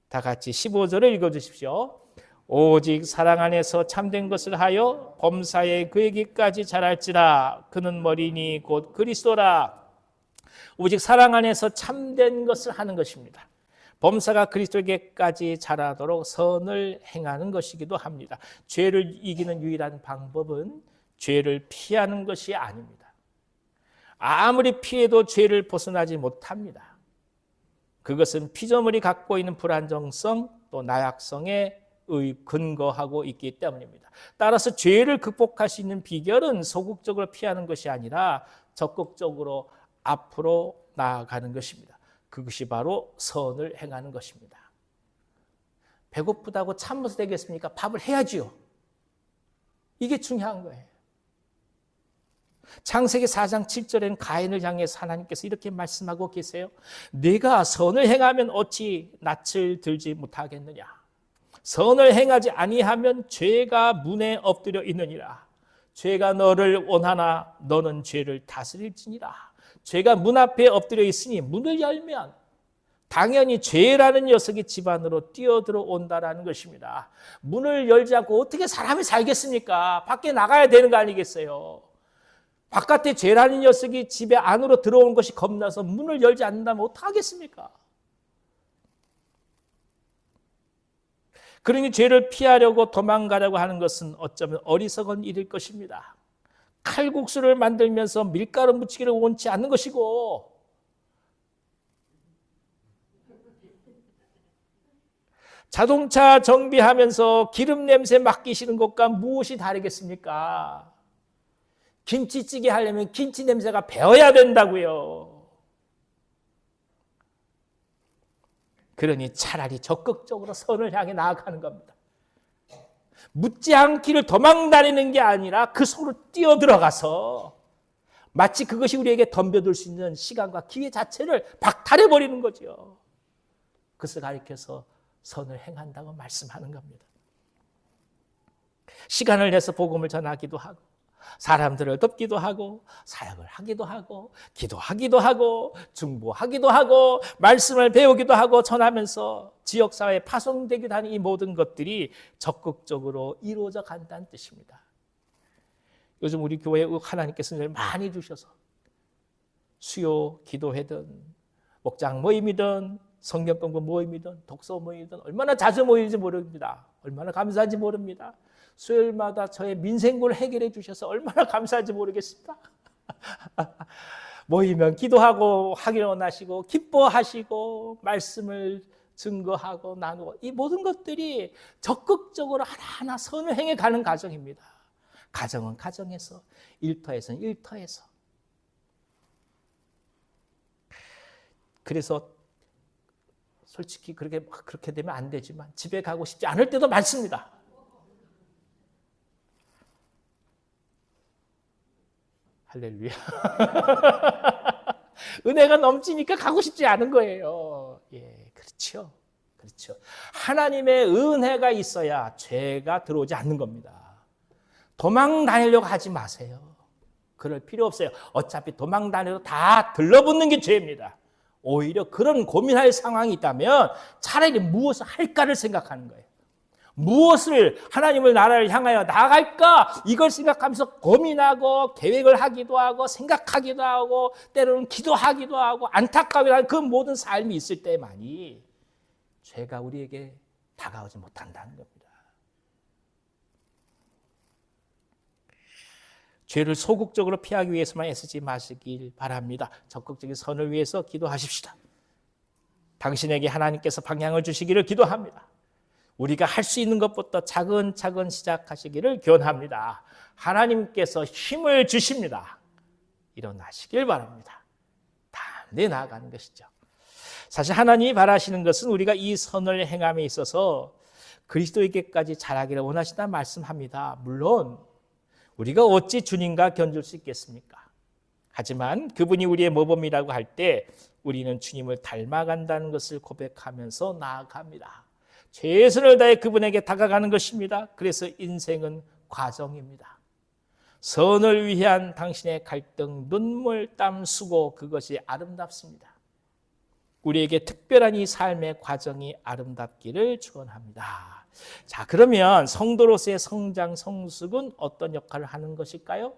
다 같이 15절을 읽어주십시오. 오직 사랑 안에서 참된 것을 하여 범사에 그에게까지 자랄지라. 그는 머리니 곧 그리스도라. 오직 사랑 안에서 참된 것을 하는 것입니다. 범사가 그리스도에게까지 자라도록 선을 행하는 것이기도 합니다. 죄를 이기는 유일한 방법은 죄를 피하는 것이 아닙니다. 아무리 피해도 죄를 벗어나지 못합니다. 그것은 피조물이 갖고 있는 불안정성 또 나약성에 근거하고 있기 때문입니다. 따라서 죄를 극복할 수 있는 비결은 소극적으로 피하는 것이 아니라 적극적으로 앞으로 나아가는 것입니다. 그것이 바로 선을 행하는 것입니다. 배고프다고 참아서 되겠습니까? 밥을 해야지요. 이게 중요한 거예요. 창세기 4장 7절에는 가인을 향해서 하나님께서 이렇게 말씀하고 계세요. 네가 선을 행하면 어찌 낯을 들지 못하겠느냐. 선을 행하지 아니하면 죄가 문에 엎드려 있느니라. 죄가 너를 원하나 너는 죄를 다스릴지니라. 죄가 문 앞에 엎드려 있으니 문을 열면 당연히 죄라는 녀석이 집 안으로 뛰어들어 온다라는 것입니다. 문을 열지 않고 어떻게 사람이 살겠습니까? 밖에 나가야 되는 거 아니겠어요? 바깥에 죄라는 녀석이 집에 안으로 들어오는 것이 겁나서 문을 열지 않는다면 어떡하겠습니까? 그러니 죄를 피하려고 도망가려고 하는 것은 어쩌면 어리석은 일일 것입니다. 칼국수를 만들면서 밀가루 묻히기를 원치 않는 것이고 자동차 정비하면서 기름 냄새 맡기시는 것과 무엇이 다르겠습니까? 김치찌개 하려면 김치 냄새가 배어야 된다고요. 그러니 차라리 적극적으로 선을 향해 나아가는 겁니다. 묻지 않기를 도망다니는 게 아니라 그 속으로 뛰어들어가서 마치 그것이 우리에게 덤벼들 수 있는 시간과 기회 자체를 박탈해버리는 거죠. 그것을 가리켜서 선을 행한다고 말씀하는 겁니다. 시간을 내서 복음을 전하기도 하고 사람들을 돕기도 하고 사역을 하기도 하고 기도하기도 하고 중보하기도 하고 말씀을 배우기도 하고 전하면서 지역사회에 파송되기도 하는 이 모든 것들이 적극적으로 이루어져 간다는 뜻입니다. 요즘 우리 교회에 하나님께서 많이 주셔서 수요 기도회든 목장 모임이든 성경 공부 모임이든 독서 모임이든 얼마나 자주 모이는지 모릅니다. 얼마나 감사한지 모릅니다. 수요일마다 저의 민생고를 해결해 주셔서 얼마나 감사한지 모르겠습니다. 모이면 기도하고 하기를 원하시고 기뻐하시고 말씀을 증거하고 나누고 이 모든 것들이 적극적으로 하나하나 선을 행해 가는 과정입니다. 가정은 가정에서, 일터에서는 일터에서. 그래서 솔직히 그렇게 되면 안 되지만 집에 가고 싶지 않을 때도 많습니다. 할렐루야. 은혜가 넘치니까 가고 싶지 않은 거예요. 예, 그렇죠. 그렇죠. 하나님의 은혜가 있어야 죄가 들어오지 않는 겁니다. 도망 다니려고 하지 마세요. 그럴 필요 없어요. 어차피 도망 다녀도 다 들러붙는 게 죄입니다. 오히려 그런 고민할 상황이 있다면 차라리 무엇을 할까를 생각하는 거예요. 무엇을 하나님을 나라를 향하여 나아갈까? 이걸 생각하면서 고민하고 계획을 하기도 하고 생각하기도 하고 때로는 기도하기도 하고 안타까워하는 그 모든 삶이 있을 때만이 죄가 우리에게 다가오지 못한다는 겁니다. 죄를 소극적으로 피하기 위해서만 애쓰지 마시길 바랍니다. 적극적인 선을 위해서 기도하십시다. 당신에게 하나님께서 방향을 주시기를 기도합니다. 우리가 할 수 있는 것부터 차근차근 시작하시기를 권합니다. 하나님께서 힘을 주십니다. 일어나시길 바랍니다. 담대히 나아가는 것이죠. 사실 하나님이 바라시는 것은 우리가 이 선을 행함에 있어서 그리스도에게까지 자라기를 원하신다 말씀합니다. 물론 우리가 어찌 주님과 견줄 수 있겠습니까? 하지만 그분이 우리의 모범이라고 할 때 우리는 주님을 닮아간다는 것을 고백하면서 나아갑니다. 최선을 다해 그분에게 다가가는 것입니다. 그래서 인생은 과정입니다. 선을 위한 당신의 갈등, 눈물, 땀, 수고 그것이 아름답습니다. 우리에게 특별한 이 삶의 과정이 아름답기를 축원합니다. 자, 그러면 성도로서의 성장, 성숙은 어떤 역할을 하는 것일까요?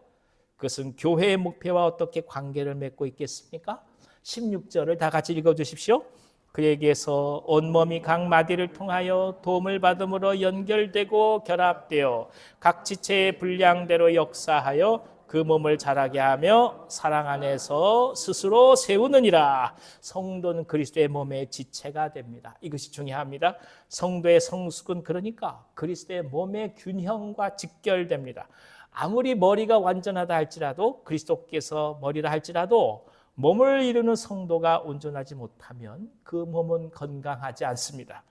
그것은 교회의 목표와 어떻게 관계를 맺고 있겠습니까? 16절을 다 같이 읽어주십시오. 그에게서 온몸이 각 마디를 통하여 도움을 받음으로 연결되고 결합되어 각 지체의 분량대로 역사하여 그 몸을 자라게 하며 사랑 안에서 스스로 세우느니라. 성도는 그리스도의 몸의 지체가 됩니다. 이것이 중요합니다. 성도의 성숙은 그러니까 그리스도의 몸의 균형과 직결됩니다. 아무리 머리가 완전하다 할지라도 그리스도께서 머리라 할지라도 몸을 이루는 성도가 온전하지 못하면 그 몸은 건강하지 않습니다.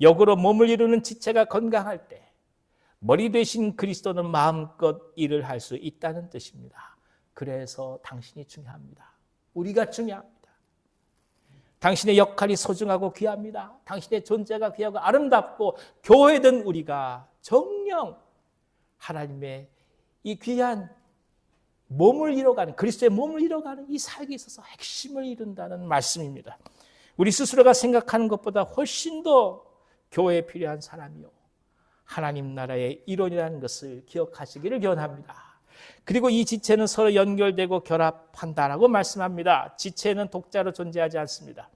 역으로 몸을 이루는 지체가 건강할 때 머리 대신 그리스도는 마음껏 일을 할 수 있다는 뜻입니다. 그래서 당신이 중요합니다. 우리가 중요합니다. 당신의 역할이 소중하고 귀합니다. 당신의 존재가 귀하고 아름답고 교회된 우리가 정녕 하나님의 이 귀한 몸을 이뤄가는 그리스도의 몸을 이뤄가는 이 사역에 있어서 핵심을 이룬다는 말씀입니다. 우리 스스로가 생각하는 것보다 훨씬 더 교회에 필요한 사람이요 하나님 나라의 일원이라는 것을 기억하시기를 권합니다. 그리고 이 지체는 서로 연결되고 결합한다라고 말씀합니다. 지체는 독자로 존재하지 않습니다.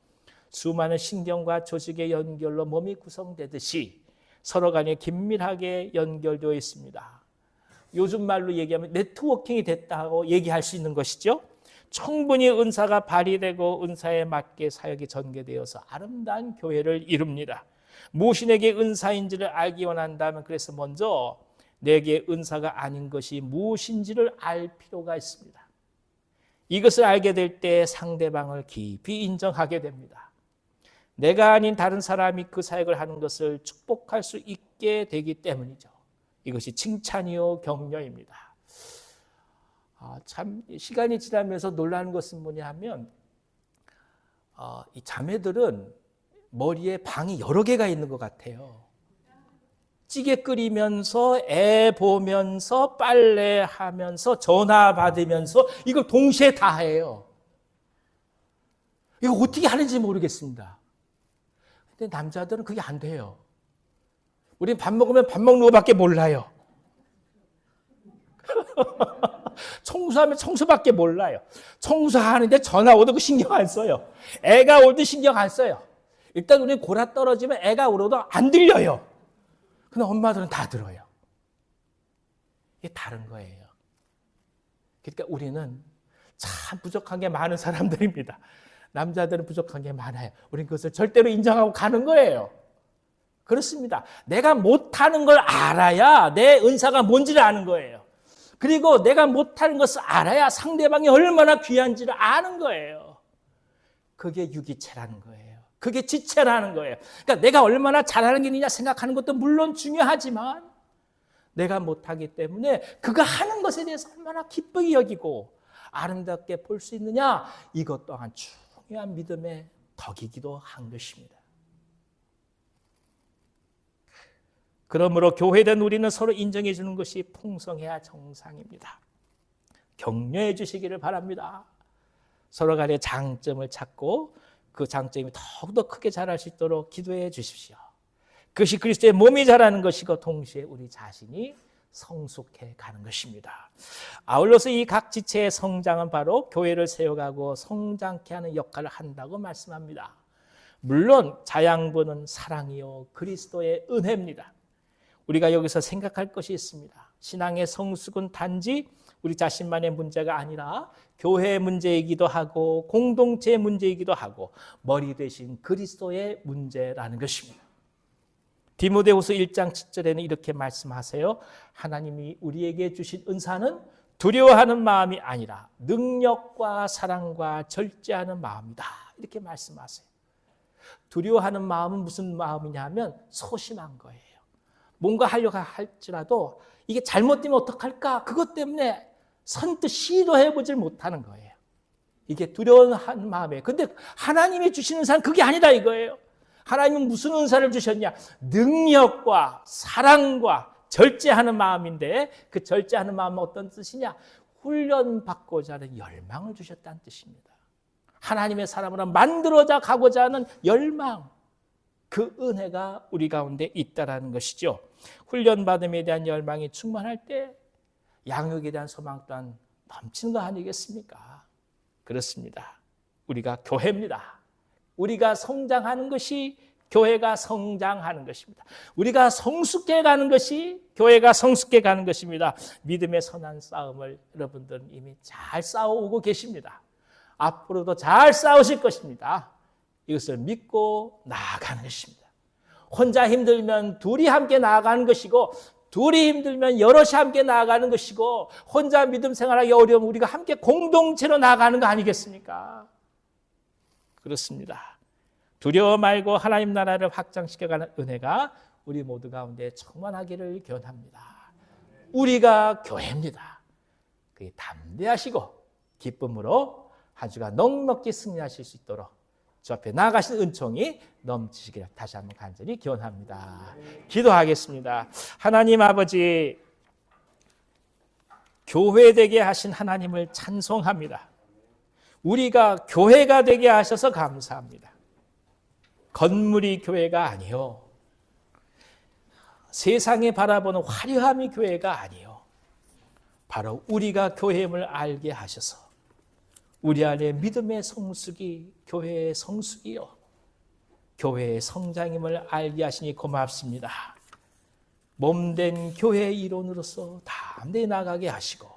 수많은 신경과 조직의 연결로 몸이 구성되듯이 서로 간에 긴밀하게 연결되어 있습니다. 요즘 말로 얘기하면 네트워킹이 됐다고 얘기할 수 있는 것이죠. 충분히 은사가 발휘되고 은사에 맞게 사역이 전개되어서 아름다운 교회를 이룹니다. 무엇이 은사인지를 알기 원한다면 그래서 먼저 내게 은사가 아닌 것이 무엇인지를 알 필요가 있습니다. 이것을 알게 될 때 상대방을 깊이 인정하게 됩니다. 내가 아닌 다른 사람이 그 사역을 하는 것을 축복할 수 있게 되기 때문이죠. 이것이 칭찬이요 격려입니다. 참 시간이 지나면서 놀라는 것은 뭐냐 하면 이 자매들은 머리에 방이 여러 개가 있는 것 같아요. 찌개 끓이면서 애 보면서 빨래하면서 전화 받으면서 이걸 동시에 다 해요. 이거 어떻게 하는지 모르겠습니다. 근데 남자들은 그게 안 돼요. 우리는 밥 먹으면 밥 먹는 것밖에 몰라요. 청소하면 청소밖에 몰라요. 청소하는데 전화 오도 그 신경 안 써요. 애가 올 때 신경 안 써요. 일단 우리는 골아 떨어지면 애가 울어도 안 들려요. 근데 엄마들은 다 들어요. 이게 다른 거예요. 그러니까 우리는 참 부족한 게 많은 사람들입니다. 남자들은 부족한 게 많아요. 우리는 그것을 절대로 인정하고 가는 거예요. 그렇습니다. 내가 못하는 걸 알아야 내 은사가 뭔지를 아는 거예요. 그리고 내가 못하는 것을 알아야 상대방이 얼마나 귀한지를 아는 거예요. 그게 유기체라는 거예요. 그게 지체라는 거예요. 그러니까 내가 얼마나 잘하는 게 있느냐 생각하는 것도 물론 중요하지만 내가 못하기 때문에 그가 하는 것에 대해서 얼마나 기쁘게 여기고 아름답게 볼 수 있느냐, 이것 또한 중요한 믿음의 덕이기도 한 것입니다. 그러므로 교회된 우리는 서로 인정해 주는 것이 풍성해야 정상입니다. 격려해 주시기를 바랍니다. 서로 간의 장점을 찾고 그 장점이 더욱더 크게 자랄 수 있도록 기도해 주십시오. 그것이 그리스도의 몸이 자라는 것이고 동시에 우리 자신이 성숙해 가는 것입니다. 아울러서 이 각 지체의 성장은 바로 교회를 세워가고 성장케 하는 역할을 한다고 말씀합니다. 물론 자양분은 사랑이요 그리스도의 은혜입니다. 우리가 여기서 생각할 것이 있습니다. 신앙의 성숙은 단지 우리 자신만의 문제가 아니라 교회의 문제이기도 하고 공동체의 문제이기도 하고 머리 대신 그리스도의 문제라는 것입니다. 디모데후서 1장 7절에는 이렇게 말씀하세요. 하나님이 우리에게 주신 은사는 두려워하는 마음이 아니라 능력과 사랑과 절제하는 마음이다. 이렇게 말씀하세요. 두려워하는 마음은 무슨 마음이냐 하면 소심한 거예요. 뭔가 하려고 할지라도 이게 잘못되면 어떡할까? 그것 때문에 선뜻 시도해보질 못하는 거예요. 이게 두려워하는 마음이에요. 근데 하나님이 주시는 은사는 그게 아니다 이거예요. 하나님은 무슨 은사를 주셨냐? 능력과 사랑과 절제하는 마음인데 그 절제하는 마음은 어떤 뜻이냐? 훈련받고자 하는 열망을 주셨다는 뜻입니다. 하나님의 사람으로 만들어져 가고자 하는 열망, 그 은혜가 우리 가운데 있다라는 것이죠. 훈련받음에 대한 열망이 충만할 때 양육에 대한 소망 또한 넘치는 거 아니겠습니까? 그렇습니다. 우리가 교회입니다. 우리가 성장하는 것이 교회가 성장하는 것입니다. 우리가 성숙해 가는 것이 교회가 성숙해 가는 것입니다. 믿음의 선한 싸움을 여러분들은 이미 잘 싸워오고 계십니다. 앞으로도 잘 싸우실 것입니다. 이것을 믿고 나아가는 것입니다. 혼자 힘들면 둘이 함께 나아가는 것이고 둘이 힘들면 여럿이 함께 나아가는 것이고 혼자 믿음 생활하기 어려우면 우리가 함께 공동체로 나아가는 거 아니겠습니까? 그렇습니다. 두려워 말고 하나님 나라를 확장시켜가는 은혜가 우리 모두 가운데 충만하기를 기원합니다. 우리가 교회입니다. 그게 담대하시고 기쁨으로 한 주간 넉넉히 승리하실 수 있도록 주 앞에 나아가신 은총이 넘치시기를 다시 한번 간절히 기원합니다. 기도하겠습니다. 하나님 아버지, 교회 되게 하신 하나님을 찬송합니다. 우리가 교회가 되게 하셔서 감사합니다. 건물이 교회가 아니요, 세상에 바라보는 화려함이 교회가 아니요, 바로 우리가 교회임을 알게 하셔서 우리 안에 믿음의 성숙이 교회의 성숙이요 교회의 성장임을 알게 하시니 고맙습니다. 몸된 교회의 일원으로서 담대히 나가게 하시고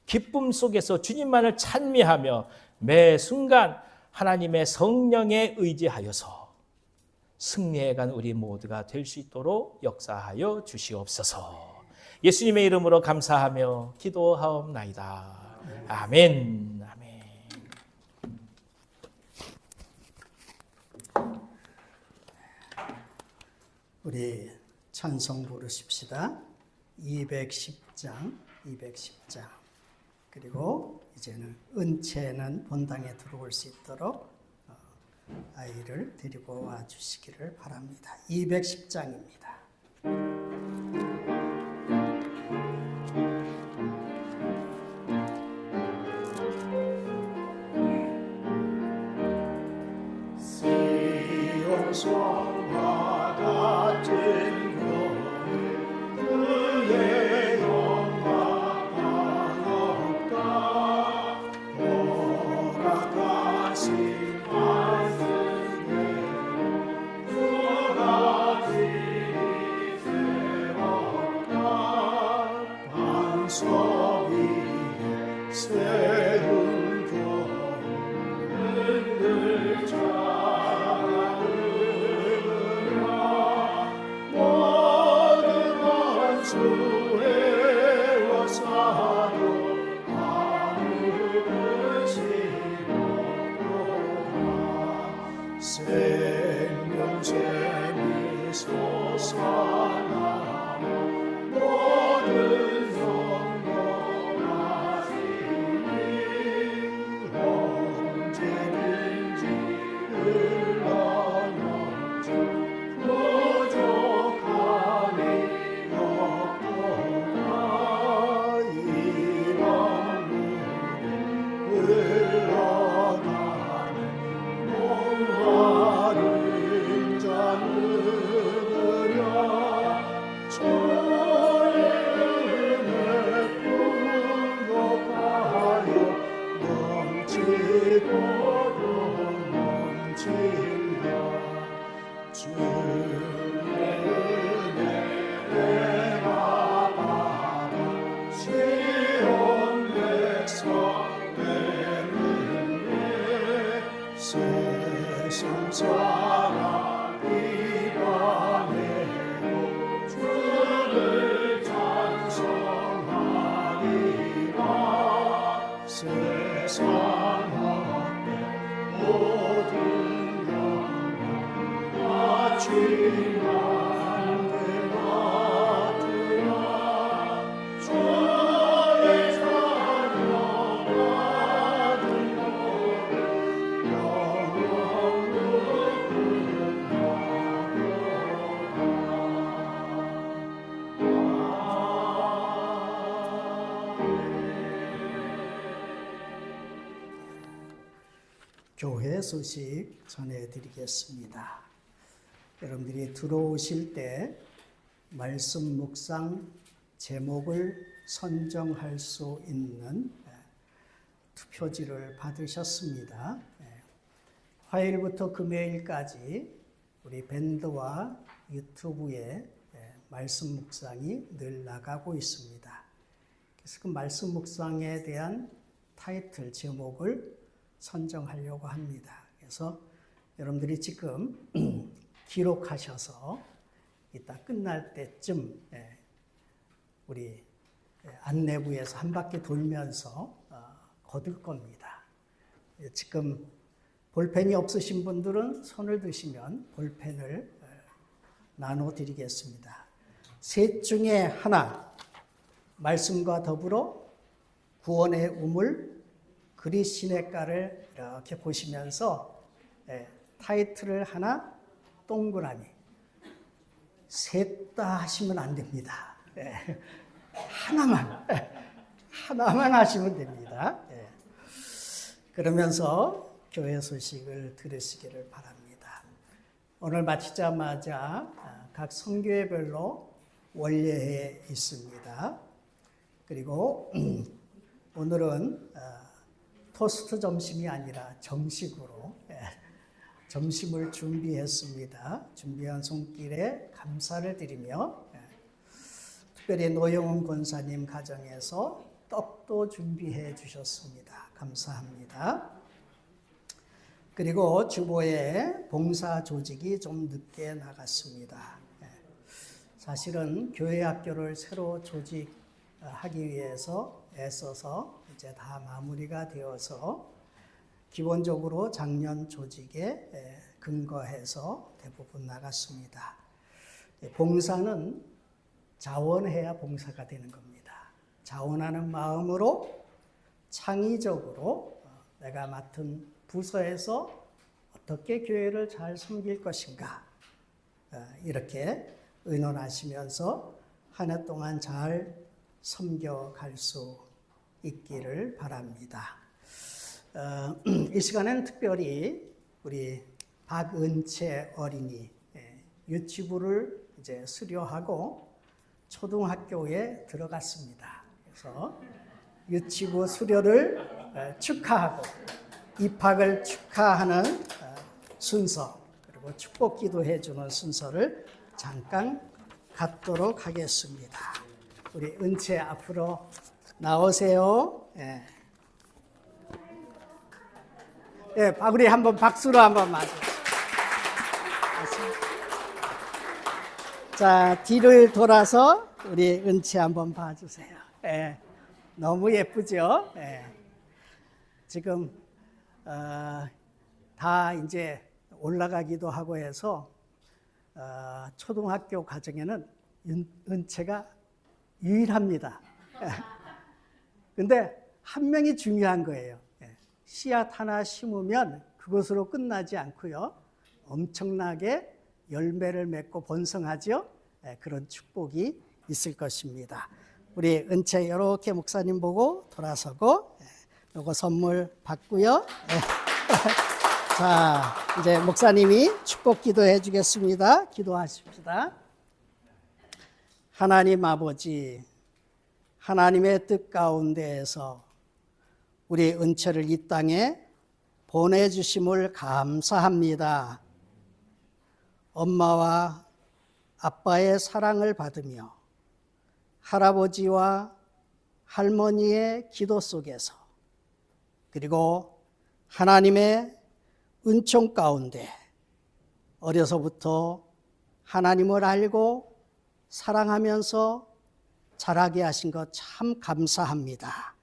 기쁨 속에서 주님만을 찬미하며 매 순간 하나님의 성령에 의지하여서 승리해간 우리 모두가 될 수 있도록 역사하여 주시옵소서. 예수님의 이름으로 감사하며 기도하옵나이다. 아멘. 아멘. 우리 찬송 부르십시다. 210장. 그리고 이제는 은채는 본당에 들어올 수 있도록 아이를 데리고 와 주시기를 바랍니다. 210장입니다. 시온성과 같은 교회 그의 영광 없다. 너가 가신 말씀에 주같이 세웠다. 반석 위에 세운 찬양하며 모든 성도하시니 언제든지 흘러넘쳐 부족함이 없도다. 이런 흘러가는 목마른 자들으려 주의 은혜 풍족하여 넘치도록 넘친다. 주의 은혜 내가 받아 시온 백성 되는데 세상 사람이 바래고 주를 찬송하리라. 세상 앞에 모든 영광 바치만 되마트라. 주의 찬양받은 노래 교회 소식 전해드리겠습니다. 여러분들이 들어오실 때 말씀 묵상 제목을 선정할 수 있는 투표지를 받으셨습니다. 화요일부터 금요일까지 우리 밴드와 유튜브에 말씀 묵상이 늘 나가고 있습니다. 그래서 그 말씀 묵상에 대한 타이틀 제목을 선정하려고 합니다. 그래서 여러분들이 지금 기록하셔서 이따 끝날 때쯤 우리 안내부에서 한 바퀴 돌면서 거둘 겁니다. 지금 볼펜이 없으신 분들은 손을 드시면 볼펜을 나눠드리겠습니다. 셋 중에 하나, 말씀과 더불어 구원의 우물, 그리시네가를 이렇게 보시면서 타이틀을 하나 동그라미, 셋 다 하시면 안 됩니다. 하나만 하시면 됩니다. 그러면서 교회 소식을 들으시기를 바랍니다. 오늘 마치자마자 각 선교회별로 원례회 있습니다. 그리고 오늘은 토스트 점심이 아니라 정식으로 점심을 준비했습니다. 준비한 손길에 감사를 드리며 특별히 노영훈 권사님 가정에서 떡도 준비해 주셨습니다. 감사합니다. 그리고 주보에 봉사 조직이 좀 늦게 나갔습니다. 사실은 교회 학교를 새로 조직하기 위해서 애써서 이제 다 마무리가 되어서 기본적으로 작년 조직에 근거해서 대부분 나갔습니다. 봉사는 자원해야 봉사가 되는 겁니다. 자원하는 마음으로 창의적으로 내가 맡은 부서에서 어떻게 교회를 잘 섬길 것인가 이렇게 의논하시면서 한 해 동안 잘 섬겨갈 수 있기를 바랍니다. 이 시간에는 특별히 우리 박은채 어린이 유치부를 이제 수료하고 초등학교에 들어갔습니다. 그래서 유치부 수료를 축하하고 입학을 축하하는 순서 그리고 축복 기도해 주는 순서를 잠깐 갖도록 하겠습니다. 우리 은채 앞으로 나오세요. 우리 한번 박수로 한번 맞으세요. 자, 뒤를 돌아서 우리 은채 한번 봐주세요. 너무 예쁘죠? 지금 다 이제 올라가기도 하고 해서 초등학교 과정에는 은채가 유일합니다. 근데 한 명이 중요한 거예요. 씨앗 하나 심으면 그것으로 끝나지 않고요. 엄청나게 열매를 맺고 번성하죠. 그런 축복이 있을 것입니다. 우리 은채 이렇게 목사님 보고 돌아서고 요거 선물 받고요. 자, 이제 목사님이 축복 기도해 주겠습니다. 기도하십시다. 하나님 아버지, 하나님의 뜻 가운데에서 우리 은채를 이 땅에 보내주심을 감사합니다. 엄마와 아빠의 사랑을 받으며 할아버지와 할머니의 기도 속에서 그리고 하나님의 은총 가운데 어려서부터 하나님을 알고 사랑하면서 자라게 하신 것 참 감사합니다.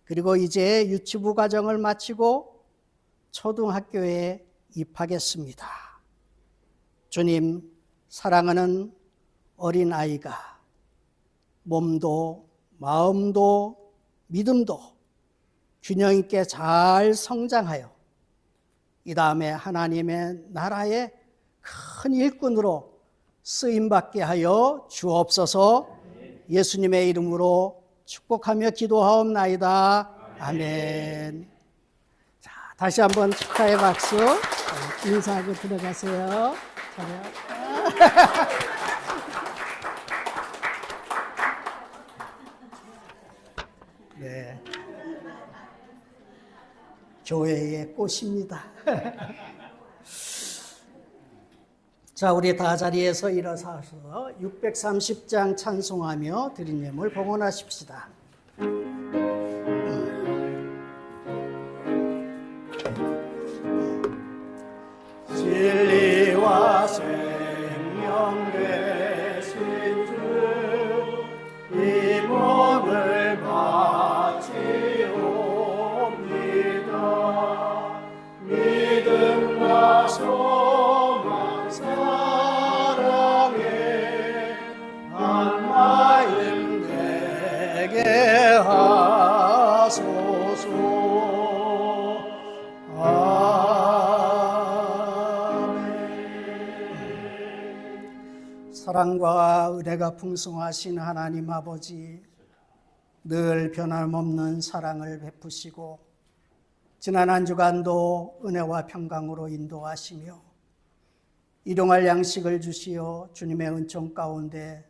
그리고 이제 유치부 과정을 마치고 초등학교에 입학했습니다. 주님, 사랑하는 어린아이가 몸도 마음도 믿음도 균형 있게 잘 성장하여 이 다음에 하나님의 나라의 큰 일꾼으로 쓰임받게 하여 주옵소서. 예수님의 이름으로 축복하며 기도하옵나이다. 아멘. 자, 다시 한번 축하의 박수 인사하고 들어가세요. 네. 교회의 꽃입니다. 자, 우리 다 자리에서 일어서서 630장 찬송하며 드린 예물 봉헌하십시다. 진리와 생명 되신 주, 이 몸을 바치옵니다. 믿음과 소망 사랑에 한 마음 되게 하소서. 사랑과 은혜가 풍성하신 하나님 아버지, 늘 변함없는 사랑을 베푸시고 지난 한 주간도 은혜와 평강으로 인도하시며 일용할 양식을 주시어 주님의 은총 가운데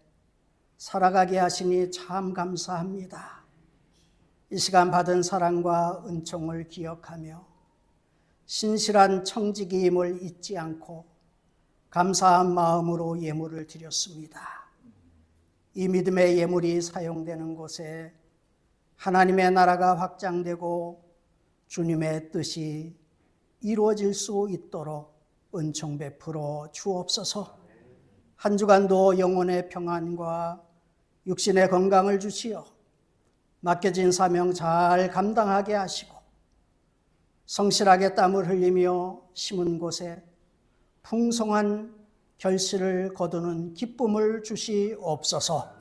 살아가게 하시니 참 감사합니다. 이 시간 받은 사랑과 은총을 기억하며 신실한 청지기임을 잊지 않고 감사한 마음으로 예물을 드렸습니다. 이 믿음의 예물이 사용되는 곳에 하나님의 나라가 확장되고 주님의 뜻이 이루어질 수 있도록 은총 베풀어 주옵소서. 한 주간도 영혼의 평안과 육신의 건강을 주시어 맡겨진 사명 잘 감당하게 하시고 성실하게 땀을 흘리며 심은 곳에 풍성한 결실을 거두는 기쁨을 주시옵소서.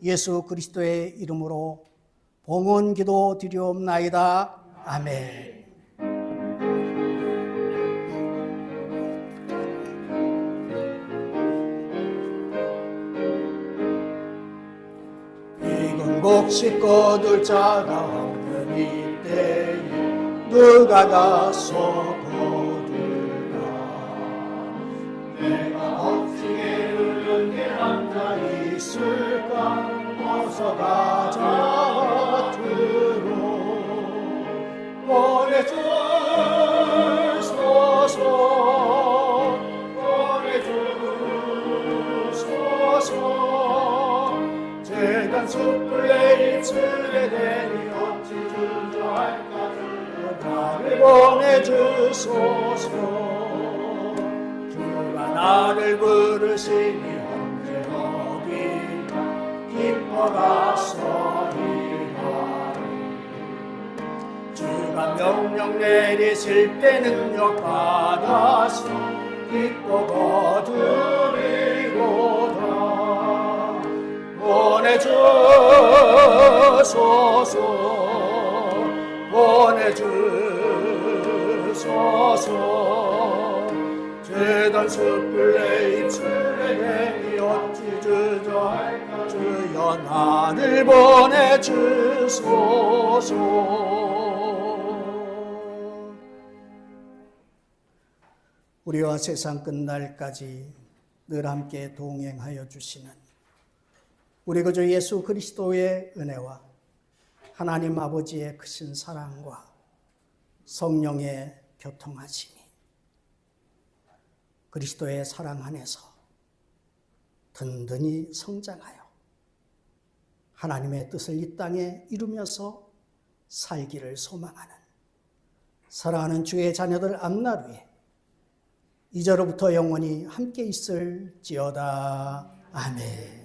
예수 그리스도의 이름으로 봉헌 기도 드리옵나이다. 아멘. 이건 곡 씻고들 자가 없는 이때에 누가 가서 거두나. 내가 법칙에 의견에 앉아 있을까. 어서 가자 들어 보내주소서. 보내주소서. 재단 숯불 내일 칠에 대니 어찌 주저할까. 나를 보내주소서. 주가 나를 부르시니 언제 어디가 기뻐가서 일하리. 주가 명령 내리실 때 능력 받아서 기뻐 거두리. 보내주소서 보내주소서 재단 숯불에 입술에 어찌 주저할까 주여 나를 보내주소서. 우리와 세상 끝날까지 늘 함께 동행하여 주시는 우리 구주 예수 그리스도의 은혜와 하나님 아버지의 크신 사랑과 성령의 교통하심이 그리스도의 사랑 안에서 든든히 성장하여 하나님의 뜻을 이 땅에 이루면서 살기를 소망하는 사랑하는 주의 자녀들 앞나루에 이제로부터 영원히 함께 있을지어다. 아멘.